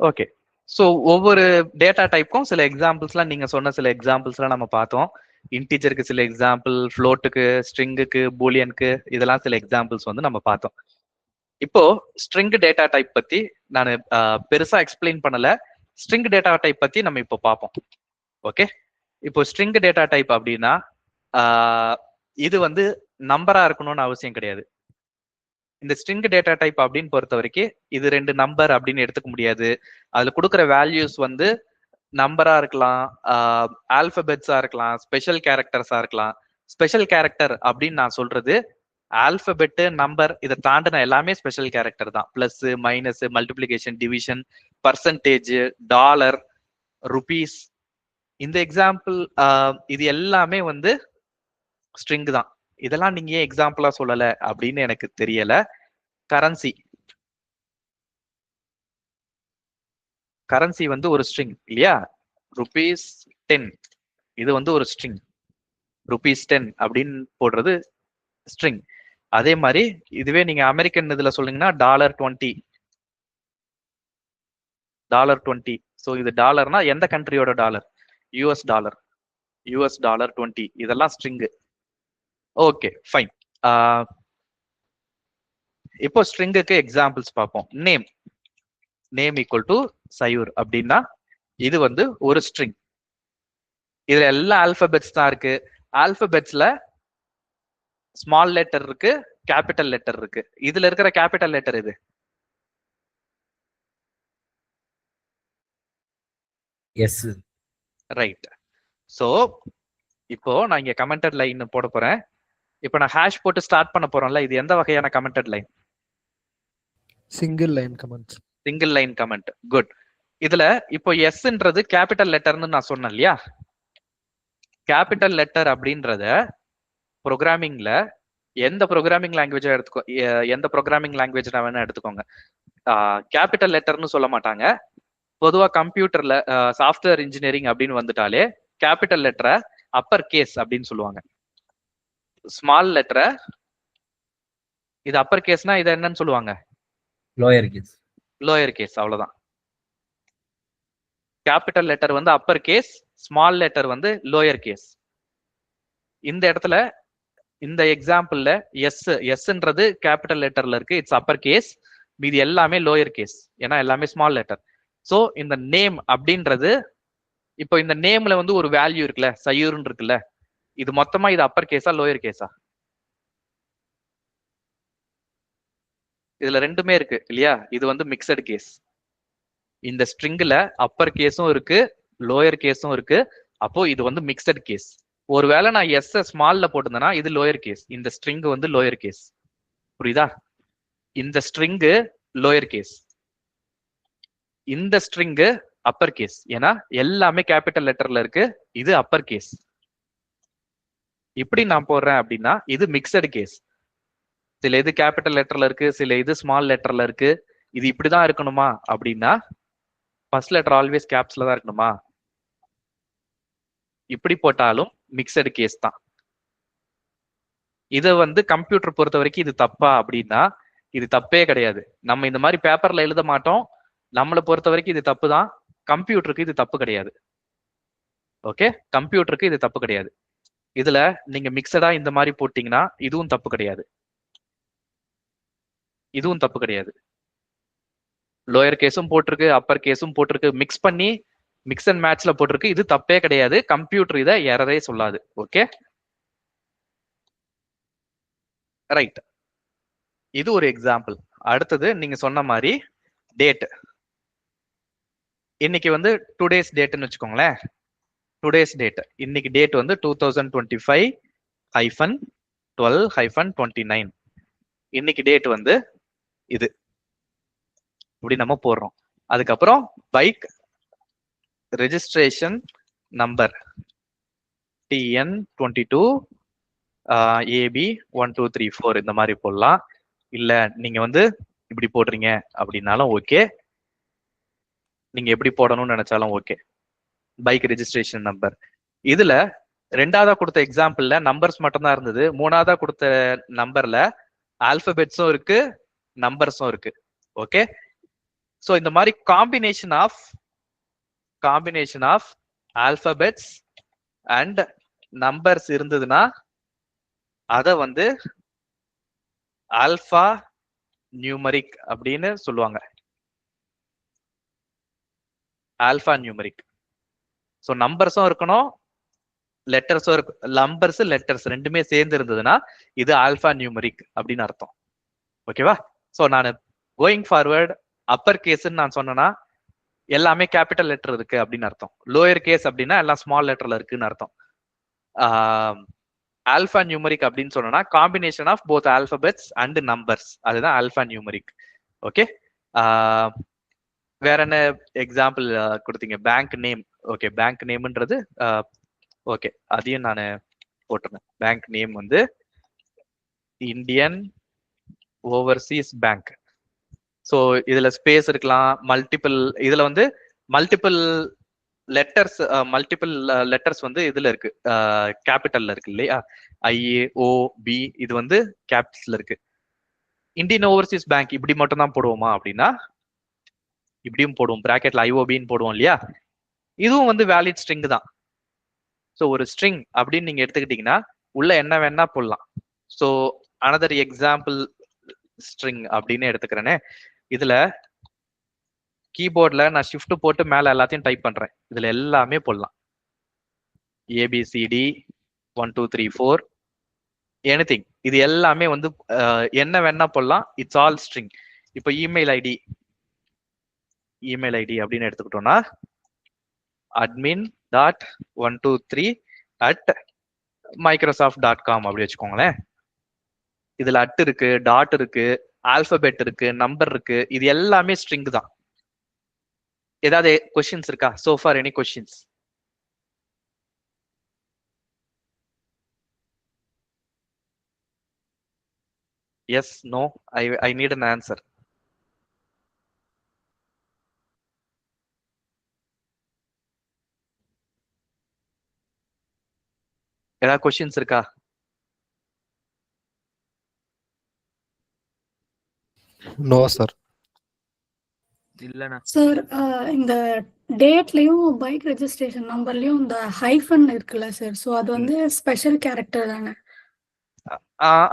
Okay. So ஒவ்வொரு data டைப்புக்கும் சில எக்ஸாம்பிள்ஸ்லாம் நீங்க சொன்ன சில எக்ஸாம்பிள்ஸ்லாம் நம்ம பார்த்தோம். இன்டீஜருக்கு சில எக்ஸாம்பிள், ஃப்ளோட்டுக்கு, ஸ்ட்ரிங்குக்கு, பூலியனுக்கு இதெல்லாம் சில எக்ஸாம்பிள்ஸ் வந்து நம்ம பார்த்தோம். இப்போ ஸ்ட்ரிங் டேட்டா டைப் பத்தி நான் பெருசா எக்ஸ்பிளைன் பண்ணல. ஸ்ட்ரிங் டேட்டா டைப் பத்தி நம்ம இப்போ பார்ப்போம். ஓகே. இப்போ ஸ்ட்ரிங் டேட்டா டைப் அப்படின்னா இது வந்து நம்பரா இருக்கணும்னு அவசியம் கிடையாது. இந்த ஸ்ட்ரிங் டேட்டா டைப் அப்படின்னு பொறுத்த வரைக்கும் இது 2 நம்பர் அப்படின்னு எடுத்துக்க முடியாது. அதுல கொடுக்குற வேல்யூஸ் வந்து நம்பரா இருக்கலாம், ஆல்பபெட்ஸா இருக்கலாம், ஸ்பெஷல் கேரக்டர்ஸா இருக்கலாம். ஸ்பெஷல் கேரக்டர் அப்படின்னு நான் சொல்றது ஆல்பபெட், நம்பர் இதை தாண்டின எல்லாமே ஸ்பெஷல் கேரக்டர் தான். Plus, minus, multiplication, division, percentage, dollar, rupees, இந்த எக்ஸாம்பிள் இது எல்லாமே வந்து ஸ்ட்ரிங் தான். இதெல்லாம் நீங்க ஏன் எக்ஸாம்பிளா சொல்லல அப்படின்னு எனக்கு தெரியல. கரன்சி வந்து ஒரு ஸ்ட்ரிங் இல்லையா? ருபீஸ் 10 இது வந்து ஒரு ஸ்ட்ரிங். ருபீஸ் 10 அப்படின்னு போடுறது ஸ்ட்ரிங். அதே மாதிரி இதுவே நீங்க அமெரிக்கன் இதுல சொல்லுங்கன்னா $20. ஸோ இது டாலர்னா எந்த கண்ட்ரியோட டாலர்? US dollar. $20 இதெல்லாம் ஸ்ட்ரிங். Okay, fine. இப்போ ஸ்ட்ரிங்குக்கு எக்ஸாம்பிள்ஸ் பார்ப்போம். நேம் ஈக்குவல் டு சயூர் அப்படின்னா இது வந்து ஒரு ஸ்ட்ரிங். இதுல எல்லா ஆல்பபெட்ஸ் தான் இருக்கு. ஆல்பபெட்ஸ்ல ஸ்மால் லெட்டர் இருக்கு, கேபிட்டல் லெட்டர் இருக்கு. இதுல இருக்கிற கேபிட்டல் லெட்டர் இது எஸ். ரைட். சோ இப்போ நான் இங்க கமெண்டட் லைன் போட போறேன். இப்போ நான் ஹேஷ் போட்டு ஸ்டார்ட் பண்ண போறேன்ல, இது எந்த வகையான commented line? Single line comment. Single line comment. Good. இதுல இப்போ எஸ்ன்றது கேபிட்டல் லெட்டர்னு நான் சொன்னேன் இல்லையா? கேபிட்டல் லெட்டர் அப்படின்றத ப்ரோக்ராமிங்ல எந்த ப்ரோக்ராமிங் லாங்குவேஜா எடுத்துக்கோ, எந்த ப்ரோக்ராமிங் லாங்குவேஜ் வேணா எடுத்துக்கோங்க, கேபிட்டல் லெட்டர்னு சொல்ல மாட்டாங்க. பொதுவா கம்ப்யூட்டர்ல சாஃப்ட்வேர் இன்ஜினியரிங் அப்படின்னு வந்துட்டாலே கேபிட்டல் லெட்டரை அப்பர் கேஸ் அப்படின்னு சொல்லுவாங்க. ஸ்மால் லெட்டரை இது அப்பர் கேஸ்னா இதை என்னன்னு சொல்லுவாங்க? Lower case. லோயர் கேஸ், அவ்வளவுதான். கேபிட்டல் லெட்டர் வந்து அப்பர் கேஸ், ஸ்மால் லெட்டர் வந்து லோயர் கேஸ். இந்த இடத்துல இந்த எக்ஸாம்பிள்ல எஸ்ன்றது கேபிட்டல் லெட்டர்ல இருக்கு, இட்ஸ் அப்பர் கேஸ். மீதி எல்லாமே லோயர் கேஸ், ஏன்னா எல்லாமே ஸ்மால் லெட்டர். ஸோ இந்த நேம் அப்படின்றது, இப்போ இந்த நேம்ல வந்து ஒரு வேல்யூ இருக்குல்ல, சயூர்னு இருக்குல்ல, இது மொத்தமா இது அப்பர் கேஸா லோயர் கேஸா? இதுல ரெண்டுமே இருக்கு இல்லையா? இது வந்து மிக்சடு கேஸ். இந்த ஸ்ட்ரிங்ல அப்பர் கேஸும் இருக்கு, லோயர் கேஸும் இருக்கு. அப்போ இது வந்து மிக்சடு கேஸ். ஒருவேளை நான் எஸ் ஸ்மால்ல போட்டிருந்தேன்னா இது லோயர் கேஸ், இந்த ஸ்ட்ரிங் வந்து லோயர் கேஸ். புரியுதா? இந்த ஸ்ட்ரிங் லோயர் கேஸ், இந்த ஸ்ட்ரிங் அப்பர் கேஸ், ஏன்னா எல்லாமே கேபிட்டல் லெட்டர்ல இருக்கு. இது அப்பர் கேஸ். இப்படி நான் போடுறேன் அப்படின்னா இது மிக்சடு கேஸ். சில இது கேபிட்டல் லெட்டர்ல இருக்கு, சில இது ஸ்மால் லெட்டர்ல இருக்கு. இது இப்படிதான் இருக்கணுமா அப்படின்னா ஃபர்ஸ்ட் லெட்டர் ஆல்வேஸ் கேப்ஸ்ல தான் இருக்கணுமா? இப்படி போட்டாலும் மிக்சடு கேஸ் தான். இதை வந்து கம்ப்யூட்டர் பொறுத்த வரைக்கும் இது தப்பா அப்படின்னா இது தப்பே கிடையாது. நம்ம இந்த மாதிரி பேப்பர்ல எழுத மாட்டோம். நம்மளை பொறுத்த வரைக்கும் இது தப்பு தான். கம்ப்யூட்டருக்கு இது தப்பு கிடையாது. ஓகே, கம்ப்யூட்டருக்கு இது தப்பு கிடையாது. இதுல நீங்க மிக்சடா இந்த மாதிரி போட்டீங்கன்னா இதுவும் தப்பு கிடையாது, இதுவும் தப்பு கிடையாது. லோயர் கேஸும் போட்டிருக்கு, அப்பர் கேஸும் போட்டிருக்கு, மிக்ஸ் பண்ணி மிக்ஸ் அண்ட் மேட்ச்ல போட்டிருக்கு. இது தப்பே கிடையாது. கம்ப்யூட்டர் இதை எரரே சொல்லாது. Okay, right. இது ஒரு எக்ஸாம்பிள். அடுத்தது நீங்க சொன்ன மாதிரி டேட். இன்னைக்கு வந்து டுடேஸ் டேட்னு வச்சுக்கோங்களேன். டுடேஸ் டேட், இன்னைக்கு டேட் வந்து 2025-12-29. இன்னைக்கு டேட் வந்து இது இப்படி நம்ம போடுறோம். அதுக்கப்புறம் bike registration number TN22 AB 1234 இந்த மாதிரி போடலாம். இல்ல நீங்க வந்து இப்படி போடுறீங்க அப்படின்னாலும் ஓகே, நீங்க எப்படி போடணும்னு நினைச்சாலும் ஓகே. Bike registration number. இதுல ரெண்டாவதா கொடுத்த எக்ஸாம்பிள்ல நம்பர்ஸ் மட்டும் தான் இருந்தது. மூணாவதா கொடுத்த நம்பர்ல ஆல்பபெட்ஸும் இருக்கு, நம்பர்ஸும் இருக்கு. ஓகே, ஸோ இந்த மாதிரி combination of alphabets and numbers இருந்ததுன்னா அத வந்து ஆல்பா நியூமரிக் அப்படின்னு சொல்லுவாங்க. Alpha numeric. ஸோ நம்பர்ஸும் இருக்கணும், லெட்டர்ஸும் இருக்கு. நம்பர்ஸ் லெட்டர்ஸ் ரெண்டுமே சேர்ந்து இருந்ததுன்னா இது ஆல்பா நியூமரிக் அப்படின்னு அர்த்தம். ஓகேவா? ஸோ நான் கோயிங் ஃபார்வர்ட் அப்பர் கேஸ்ன்னு நான் சொன்னேன்னா எல்லாமே கேபிட்டல் லெட்டர் இருக்கு அப்படின்னு அர்த்தம். லோயர் கேஸ் அப்படின்னா எல்லாம் ஸ்மால் லெட்டர்ல இருக்குன்னு அர்த்தம். ஆல்பா நியூமரிக் அப்படின்னு சொன்னா combination of both alphabets and numbers, அதுதான் ஆல்பா நியூமரிக். ஓகே, வேற என்ன எக்ஸாம்பிள் கொடுத்தீங்க? Bank name. ஓகே, பேங்க் நேம்ன்றது ஓகே, அதையும் நான் போட்டுறேன். பேங்க் நேம் வந்து இந்தியன் ஓவர்சீஸ் பேங்க். ஸோ இதுல ஸ்பேஸ் இருக்கலாம், மல்டிபிள், இதுல வந்து மல்டிபிள் லெட்டர்ஸ் வந்து இதுல இருக்கு, கேபிட்டல்ல இருக்கு இல்லையா? IAOB இது வந்து கேபிட்டல்ல இருக்கு. இந்தியன் ஓவர்சீஸ் பேங்க் இப்படி மட்டும் தான் போடுவோமா அப்படின்னா இப்படியும் போடுவோம், பிராக்கெட்ல IOBன்னு போடுவோம் இல்லையா? இதுவும் வந்து வேலிட் ஸ்ட்ரிங் தான். ஸோ ஒரு ஸ்ட்ரிங் அப்படின்னு நீங்க எடுத்துக்கிட்டீங்கன்னா உள்ள என்ன வேணா போடலாம். ஸோ அனதர் எக்ஸாம்பிள் ஸ்ட்ரிங் அப்படின்னு எடுத்துக்கிறேனே, இதுல கீபோர்ட்ல நான் ஷிஃப்ட் போட்டு மேல எல்லாத்தையும் டைப் பண்றேன். இதுல எல்லாமே போடலாம். ABCD 1 2 3 4 எனிதிங், இது எல்லாமே வந்து என்ன வேணா போடலாம். It's all string. இப்போ இமெயில் ஐடி அப்படின்னு எடுத்துக்கிட்டோம்னா admin.123@microsoft.com அப்படி வச்சுக்கோங்களேன். இதுல அட் இருக்கு, டாட் இருக்கு, ஆல்பபெட் இருக்கு, நம்பர் இருக்கு, இது எல்லாமே ஸ்ட்ரிங் தான். ஏதாவது கொஸ்டின்ஸ் இருக்கா? So far any questions? Yes, no, I need an answer. ஏதாவது கொஸ்டின்ஸ் இருக்கா? No sir. இல்லண்ணா சார், இந்த டேட்லயும் பைக் ரெஜிஸ்ட்ரேஷன் நம்பர்லயும் இந்த ஹைஃபன் இருக்குல்ல சார், ஸோ அது வந்து ஸ்பெஷல் கேரக்டர் தானே?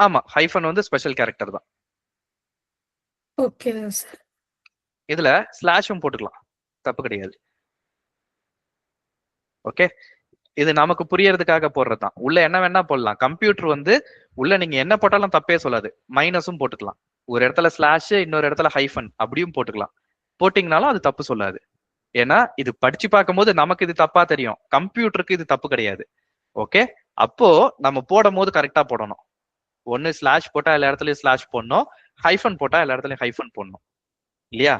ஆமா, ஹைஃபன் வந்து ஸ்பெஷல் கேரக்டர் தான். Okay sir. இதுல ஸ்லாஷும் போட்டுக்கலாம், தப்பு கிடையாது. ஓகே, இது நமக்கு புரியறதுக்காக போடுறதுதான். உள்ள என்ன வேணா போடலாம். கம்ப்யூட்டர் வந்து உள்ள நீங்க என்ன போட்டாலும் தப்பே சொல்லாது. மைனஸும் போட்டுக்கலாம், ஒரு இடத்துல ஸ்லாஷ், இன்னொரு இடத்துல ஹைஃபன் அப்படியும் போட்டுக்கலாம். போட்டிங்கனாலும் அது தப்பு சொல்லாது. ஏன்னா இது படிச்சு பார்க்கும்போது நமக்கு இது தப்பா தெரியும், கம்ப்யூட்டருக்கு இது தப்பு கிடையாது. ஓகே, அப்போ நம்ம போடும் போது கரெக்டா போடணும். ஒன்னு ஸ்லாஷ் போட்டா எல்லா இடத்துலயும் ஸ்லாஷ் போடணும், ஹைஃபன் போட்டா எல்லா இடத்துலயும் ஹைஃபன் போடணும் இல்லையா?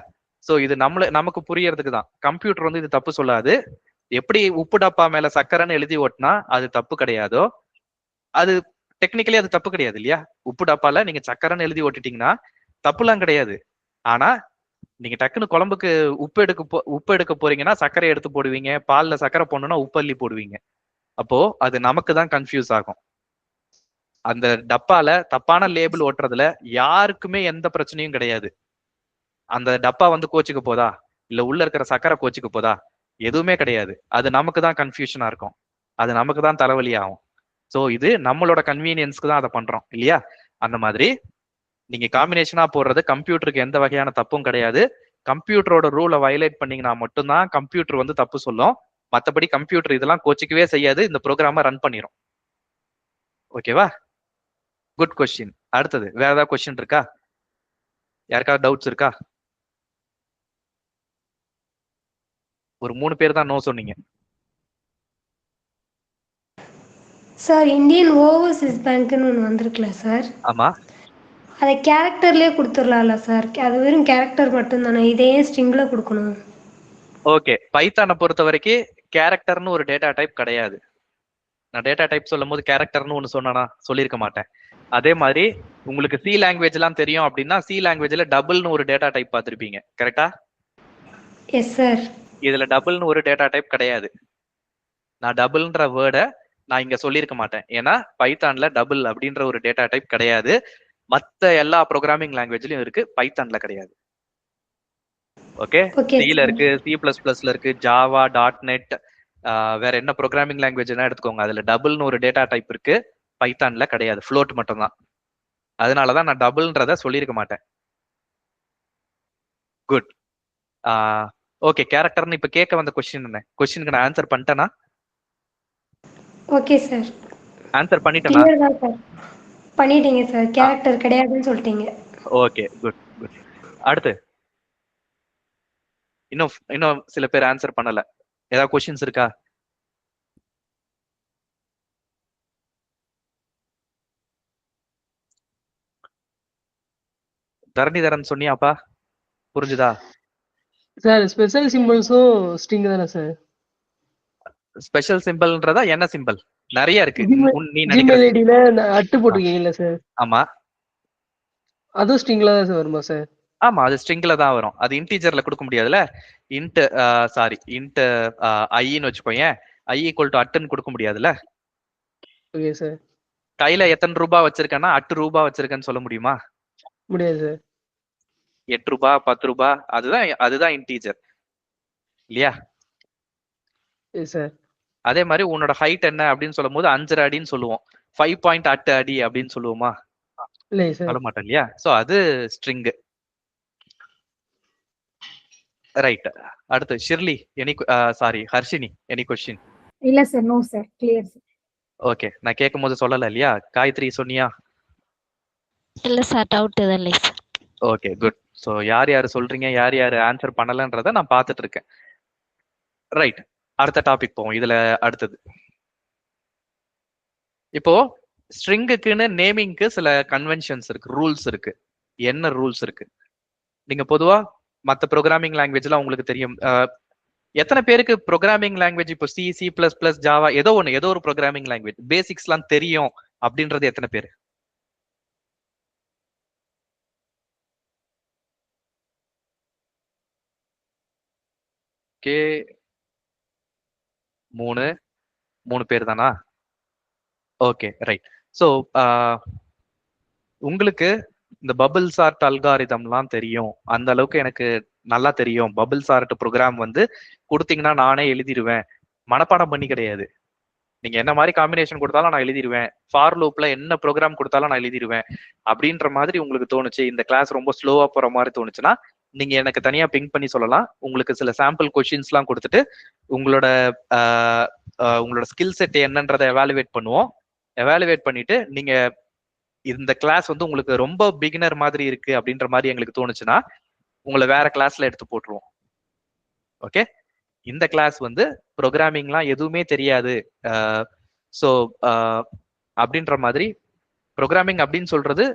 சோ இது நமக்கு புரியறதுக்கு தான். கம்ப்யூட்டர் வந்து இது தப்பு சொல்லாது. எப்படி உப்பு டப்பா மேல சக்கரைன்னு எழுதி ஓட்டினா அது தப்பு கிடையாதோ, அது டெக்னிக்கலி அது தப்பு கிடையாது இல்லையா? உப்பு டப்பால நீங்க சக்கரைன்னு எழுதி ஓட்டிட்டீங்கன்னா தப்புலாம் கிடையாது. ஆனா நீங்க டக்குன்னு குழம்புக்கு உப்பு எடுக்க போறீங்கன்னா சர்க்கரை எடுத்து போடுவீங்க, பால்ல சர்க்கரை போடணும்னா உப்பு அள்ளி போடுவீங்க. அப்போ அது நமக்கு தான் கன்ஃபியூஸ் ஆகும். அந்த டப்பால தப்பான லேபிள் ஓட்டுறதுல யாருக்குமே எந்த பிரச்சனையும் கிடையாது. அந்த டப்பா வந்து கோச்சுக்க போதா, இல்ல உள்ள இருக்கிற சர்க்கரை கோச்சுக்க போதா, எதுவுமே கிடையாது. அது நமக்கு தான் கன்ஃபியூஷனா இருக்கும், அது நமக்கு தான் தலைவலி ஆகும். ஸோ இது நம்மளோட கன்வீனியன்ஸ்க்கு தான் அதை பண்றோம் இல்லையா? அந்த மாதிரி நீங்க காம்பினேஷனா போடுறது கம்ப்யூட்டருக்கு எந்த வகையான தப்பும் கிடையாது. கம்ப்யூட்டரோட ரூலை வயலேட் பண்ணீங்கன்னா மட்டும்தான் கம்ப்யூட்டர் வந்து தப்பு சொல்லும். மற்றபடி கம்ப்யூட்டர் இதெல்லாம் கோச்சிக்கவே செய்யாது, இந்த ப்ரோக்ராமை ரன் பண்ணிடும். ஓகேவா? Good question. அடுத்தது வேற ஏதாவது கொஸ்டின் இருக்கா? யாருக்காவது டவுட்ஸ் இருக்கா? ஒரு 3 பேர் தான் நோ சொன்னீங்க. சார், இந்தியன் ஓவர்சீஸ் பேங்க்னு ஒன்று வந்திருக்குல்ல சார்? ஆமா, அதை கேரக்டர்லேயே கொடுத்துடலாம்ல சார்? அது வெறும் கேரக்டர் மட்டும்தானே, இதே ஸ்ட்ரிங்ல கொடுக்கணும்? ஓகே. பைத்தானை பொறுத்த வரைக்கும் கேரக்டர்னு ஒரு டேட்டா டைப் கிடையாது. நான் டேட்டா டைப் சொல்லும் போது கேரக்டர்னு ஒன்று சொன்னா சொல்லியிருக்க மாட்டேன். அதே மாதிரி உங்களுக்கு சி லாங்குவேஜ் எல்லாம் தெரியும் அப்படின்னா சி லாங்குவேஜ்ல டபுள்னு ஒரு டேட்டா டைப் பார்த்துருப்பீங்க, கரெக்டா? Yes sir. இதுல டபுள்னு ஒரு டேட்டா டைப் கிடையாது. நான் டபுள்ன்ற வேர்டை நான் இங்க சொல்லியிருக்க மாட்டேன், ஏன்னா பைத்தான்ல டபுள் அப்படின்ற ஒரு டேட்டா டைப் கிடையாது. மற்ற எல்லா ப்ரோக்ராமிங் லாங்குவேஜ்லயும் இருக்கு, பைத்தான்ல கிடையாது. ஓகே, ஓகே சில சார். இருக்கு, C++ல இருக்கு, ஜாவா, .NET, வேற என்ன ப்ரோக்ராமிங் லாங்குவேஜ் என்ன எடுத்துக்கோங்க, அதுல டபுள்னு ஒரு டேட்டா டைப் இருக்கு. பைத்தான்ல கிடையாது, ஃப்ளோட் மட்டும் தான். அதனாலதான் நான் டபுள்ன்றத சொல்லியிருக்க மாட்டேன். குட். ஓகே, கேரக்டர்னு இப்ப கேட்க வந்த கொஸ்டின் என்ன? கொஸ்டினுக்கு நான் ஆன்சர் பண்ணிட்டேனா? Okay sir. ஆன்சர் பண்ணிட்டேனா? கிளியர் தான் சார். பண்ணிட்டீங்க சார். கேரக்டர் கிடையாதுன்னு சொல்லிட்டீங்க. Okay, good good. அடுத்து இன்னும் சில பேர் ஆன்சர் பண்ணல. ஏதாவது கொஸ்டின்ஸ் இருக்கா? தரணிதரன் சொன்னியாப்பா? புரிஞ்சுதா? சார் ஸ்பெஷல் சிம்பிள்ஸும் ஸ்ட்ரிங் தானே சார்? ஸ்பெஷல் சிம்பிள்ன்றதா என்ன சிம்பிள்? நிறைய இருக்கு. நீ ஜிமெயில் நினைக்கிற ஐடியில அட்டு போட்டிருக்கீங்கல்ல சார், ஆமா அதுவும் ஸ்ட்ரிங்ல தான் சார் வருமா சார்? ஆமா, அது ஸ்ட்ரிங்ல தான் வரும். அது இன்டீஜர்ல கொடுக்க முடியாதுல்ல. இன்ட் இன்ட் ஐன்னு வச்சுக்கோங்க. I ஈக்குவல் டு அட்டுன்னு கொடுக்க முடியாதுல்ல. Okay sir. கையில எத்தனை ரூபாய் வச்சிருக்கேன்னா 8 ரூபாய் வச்சிருக்கேன்னு சொல்ல முடியுமா? முடியாது சார். 8 ரூபாய் 10 ரூபாய், அதுதான் இன்டீஜர் இல்லையா? சார் அதே மாதிரி உன்னோட ஹைட் என்ன அப்படின்னு சொல்லும் போது 5 அடின்னு சொல்லுவோம். 5.8 அடி அப்படின்னு சொல்லுவோமா? இல்லை சார். சொல்ல மாட்டோம் இல்லையா? சோ அது ஸ்ட்ரிங். ரைட். அடுத்து ஷிர்லி, ஹர்ஷினி, எனி கொஸ்டின்? இல்ல sir, no sir, clear sir. Okay, நான் கேட்கும் போது சொல்லல இல்லையா? காயத்ரி சொன்னியா? இல்ல சார், டவுட் எதுவும் இல்லை சார். Okay, good. ஸோ யார் யார் சொல்றீங்க, யார் யார் ஆன்சர் பண்ணலன்றத நான் பார்த்துட்டு இருக்கேன். ரைட், அடுத்த டாபிக் போவோம். இதுல அடுத்தது இப்போ ஸ்ட்ரிங்குக்குன்னு நேமிங்க்கு சில கன்வென்ஷன்ஸ் இருக்கு, ரூல்ஸ் இருக்கு. என்ன ரூல்ஸ் இருக்கு? நீங்க பொதுவா மற்ற ப்ரோக்ராமிங் லாங்குவேஜ்லாம் உங்களுக்கு தெரியும். எத்தனை பேருக்கு ப்ரோக்ராமிங் லாங்குவேஜ் இப்போ C++, ஜாவா ஏதோ ஒரு ப்ரோக்ராமிங் லாங்குவேஜ் பேசிக்ஸ்லாம் தெரியும் அப்படின்றது எத்தனை பேர்? ஓகே, 3 பேர் தானா? Okay, right. ஸோ உங்களுக்கு இந்த பபிள் சார்ட் அல்காரிதம்லாம் தெரியும். அந்த அளவுக்கு எனக்கு நல்லா தெரியும். பபிள் சார்ட் ப்ரோக்ராம் வந்து கொடுத்தீங்கன்னா நானே எழுதிடுவேன். மனப்பாடம் பண்ணி கிடையாது. நீங்க என்ன மாதிரி காம்பினேஷன் கொடுத்தாலும் நான் எழுதிடுவேன். ஃபார் லூப்ல என்ன ப்ரோக்ராம் கொடுத்தாலும் நான் எழுதிடுவேன் அப்படின்ற மாதிரி உங்களுக்கு தோணுச்சு, இந்த கிளாஸ் ரொம்ப ஸ்லோவா போற மாதிரி தோணுச்சுன்னா நீங்க எனக்கு தனியா பிங்க் பண்ணி சொல்லலாம். உங்களுக்கு சில சாம்பிள் கொஸ்டின்ஸ்லாம் கொடுத்துட்டு உங்களோட ஸ்கில் செட் என்னன்றதை எவாலுவேட் பண்ணுவோம். எவாலுவேட் பண்ணிட்டு நீங்க இந்த கிளாஸ் வந்து உங்களுக்கு ரொம்ப பிகினர் மாதிரி இருக்கு அப்படின்ற மாதிரி எங்களுக்கு தோணுச்சுன்னா உங்களை வேற கிளாஸ்ல எடுத்து போட்டுருவோம். ஓகே, இந்த கிளாஸ் வந்து ப்ரோக்ராமிங்லாம் எதுவுமே தெரியாது ஸோ அப்படின்ற மாதிரி. ப்ரோக்ராமிங் அப்படின்னு சொல்றது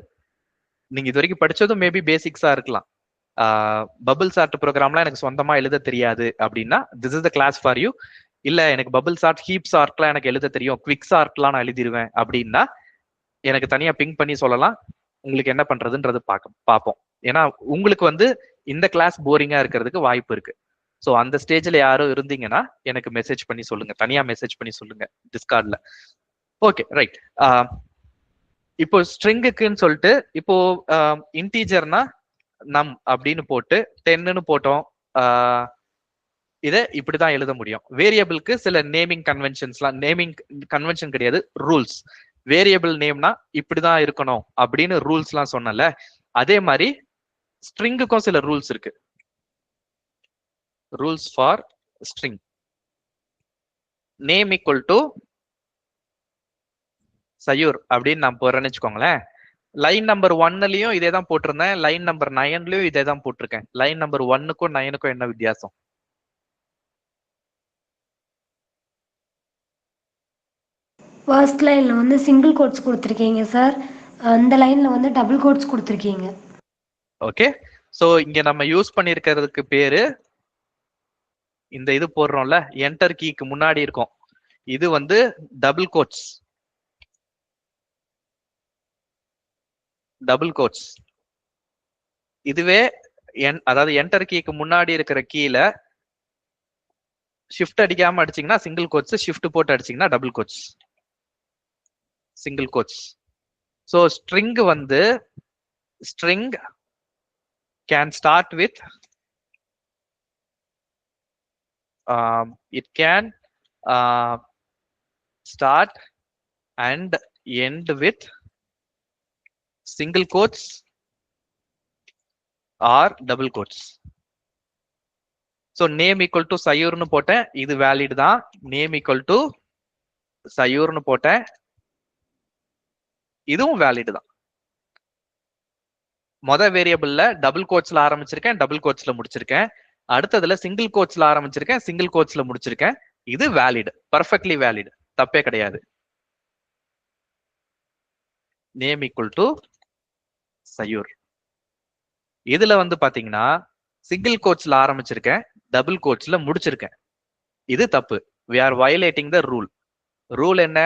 நீங்க இது வரைக்கும் படிச்சதும் மேபி பேசிக்ஸா இருக்கலாம். பபிள் சார்ட் ப்ரோக்ராம்லாம் எனக்கு சொந்தமா எழுத தெரியாது அப்படின்னா this is the class for you. இல்ல எனக்கு பபிள் சார்ட், ஹீப் சார்ட்லாம் எனக்கு எழுத தெரியும், குவிக் சார்ட்லாம் நான் எழுதிடுவேன் அப்படின்னா எனக்கு தனியா பிங்க் பண்ணி சொல்லலாம். உங்களுக்கு என்ன பண்றதுன்றது பார்ப்போம். ஏன்னா உங்களுக்கு வந்து இந்த கிளாஸ் போரிங்கா இருக்கிறதுக்கு வாய்ப்பு இருக்கு. ஸோ அந்த ஸ்டேஜ்ல யாரும் இருந்தீங்கன்னா எனக்கு மெசேஜ் பண்ணி சொல்லுங்க, தனியா மெசேஜ் பண்ணி சொல்லுங்க டிஸ்கார்ட்ல. Okay, right. இப்போ ஸ்ட்ரிங்குக்குன்னு சொல்லிட்டு இப்போ இன்டீஜர்னா நம் அப்படின்னு போட்டு 10ன்னு போட்டோம். இதை இப்படிதான் எழுத முடியும். வேரியபிளுக்கு சில நேமிங் கன்வென்ஷன்ஸ்லாம், நேமிங் கன்வென்ஷன் கிடையாது, ரூல்ஸ். வேரியபிள் நேம்னா இப்படிதான் இருக்கணும் அப்படின்னு ரூல்ஸ்லாம் சொன்னல, அதே மாதிரி ஸ்ட்ரிங்குக்கும் சில ரூல்ஸ் இருக்கு. Rules for string. Name equal to சயூர் அப்படின்னு நான் போறேன்னு வச்சுக்கோங்களேன். லைன் நம்பர் 1லயும் இதே தான் போட்டிருந்தேன், லைன் நம்பர் 9லயும் இதே தான் போட்டிருக்கேன். லைன் நம்பர் 1க்கும் 9க்கும் என்ன வித்தியாசம்? ஃபர்ஸ்ட் லைன்ல வந்து சிங்கிள் கோட்ஸ் கொடுத்துருக்கீங்க சார், அந்த லைன்ல வந்து டபுள் கோட்ஸ் கொடுத்துருக்கீங்க. ஓகே, சோ இங்க நம்ம யூஸ் பண்ணிருக்கிறதுக்கு பேரு இந்த இது போடுறோம்ல, என்டர் கீக்கு முன்னாடி இருக்கும், இது வந்து டபுள் கோட்ஸ். Double quotes. இதுவே அதாவது என்டர் கீக்கு முன்னாடி இருக்கிற கீழ ஷிஃப்ட் அடிக்காம அடிச்சீங்கன்னா சிங்கிள் கோட்ஸ், ஷிஃப்ட் போட்டு அடிச்சீங்கன்னா double quotes, single quotes. So string வந்து string can start with it can start and end with single quotes or double quotes. So name equal to Sayur nu போட்டேன், இது valid தான். Name equal to Sayur nu போட்டேன், இதுவும் valid தான். மொத வேரியபிள்ல double கோட்ஸ்ல ஆரம்பிச்சிருக்கேன், double கோட்ஸ்ல முடிச்சிருக்கேன். அடுத்ததுல சிங்கிள் கோட்ஸ்ல ஆரம்பிச்சிருக்கேன், சிங்கிள் கோட்ஸ்ல முடிச்சிருக்கேன். இது வேலிட், பர்ஃபெக்ட்லி வேலிட், தப்பே கிடையாது. நேம் ஈக்குவல் டு சயூர். இதுல வந்து பாத்தீங்கன்னா சிங்கிள் கோட்ஸ்ல ஆரம்பிச்சிருக்கேன், டபுள் கோட்ஸ்ல முடிச்சிருக்கேன். இது தப்பு. we are violating the rule. Rule என்ன?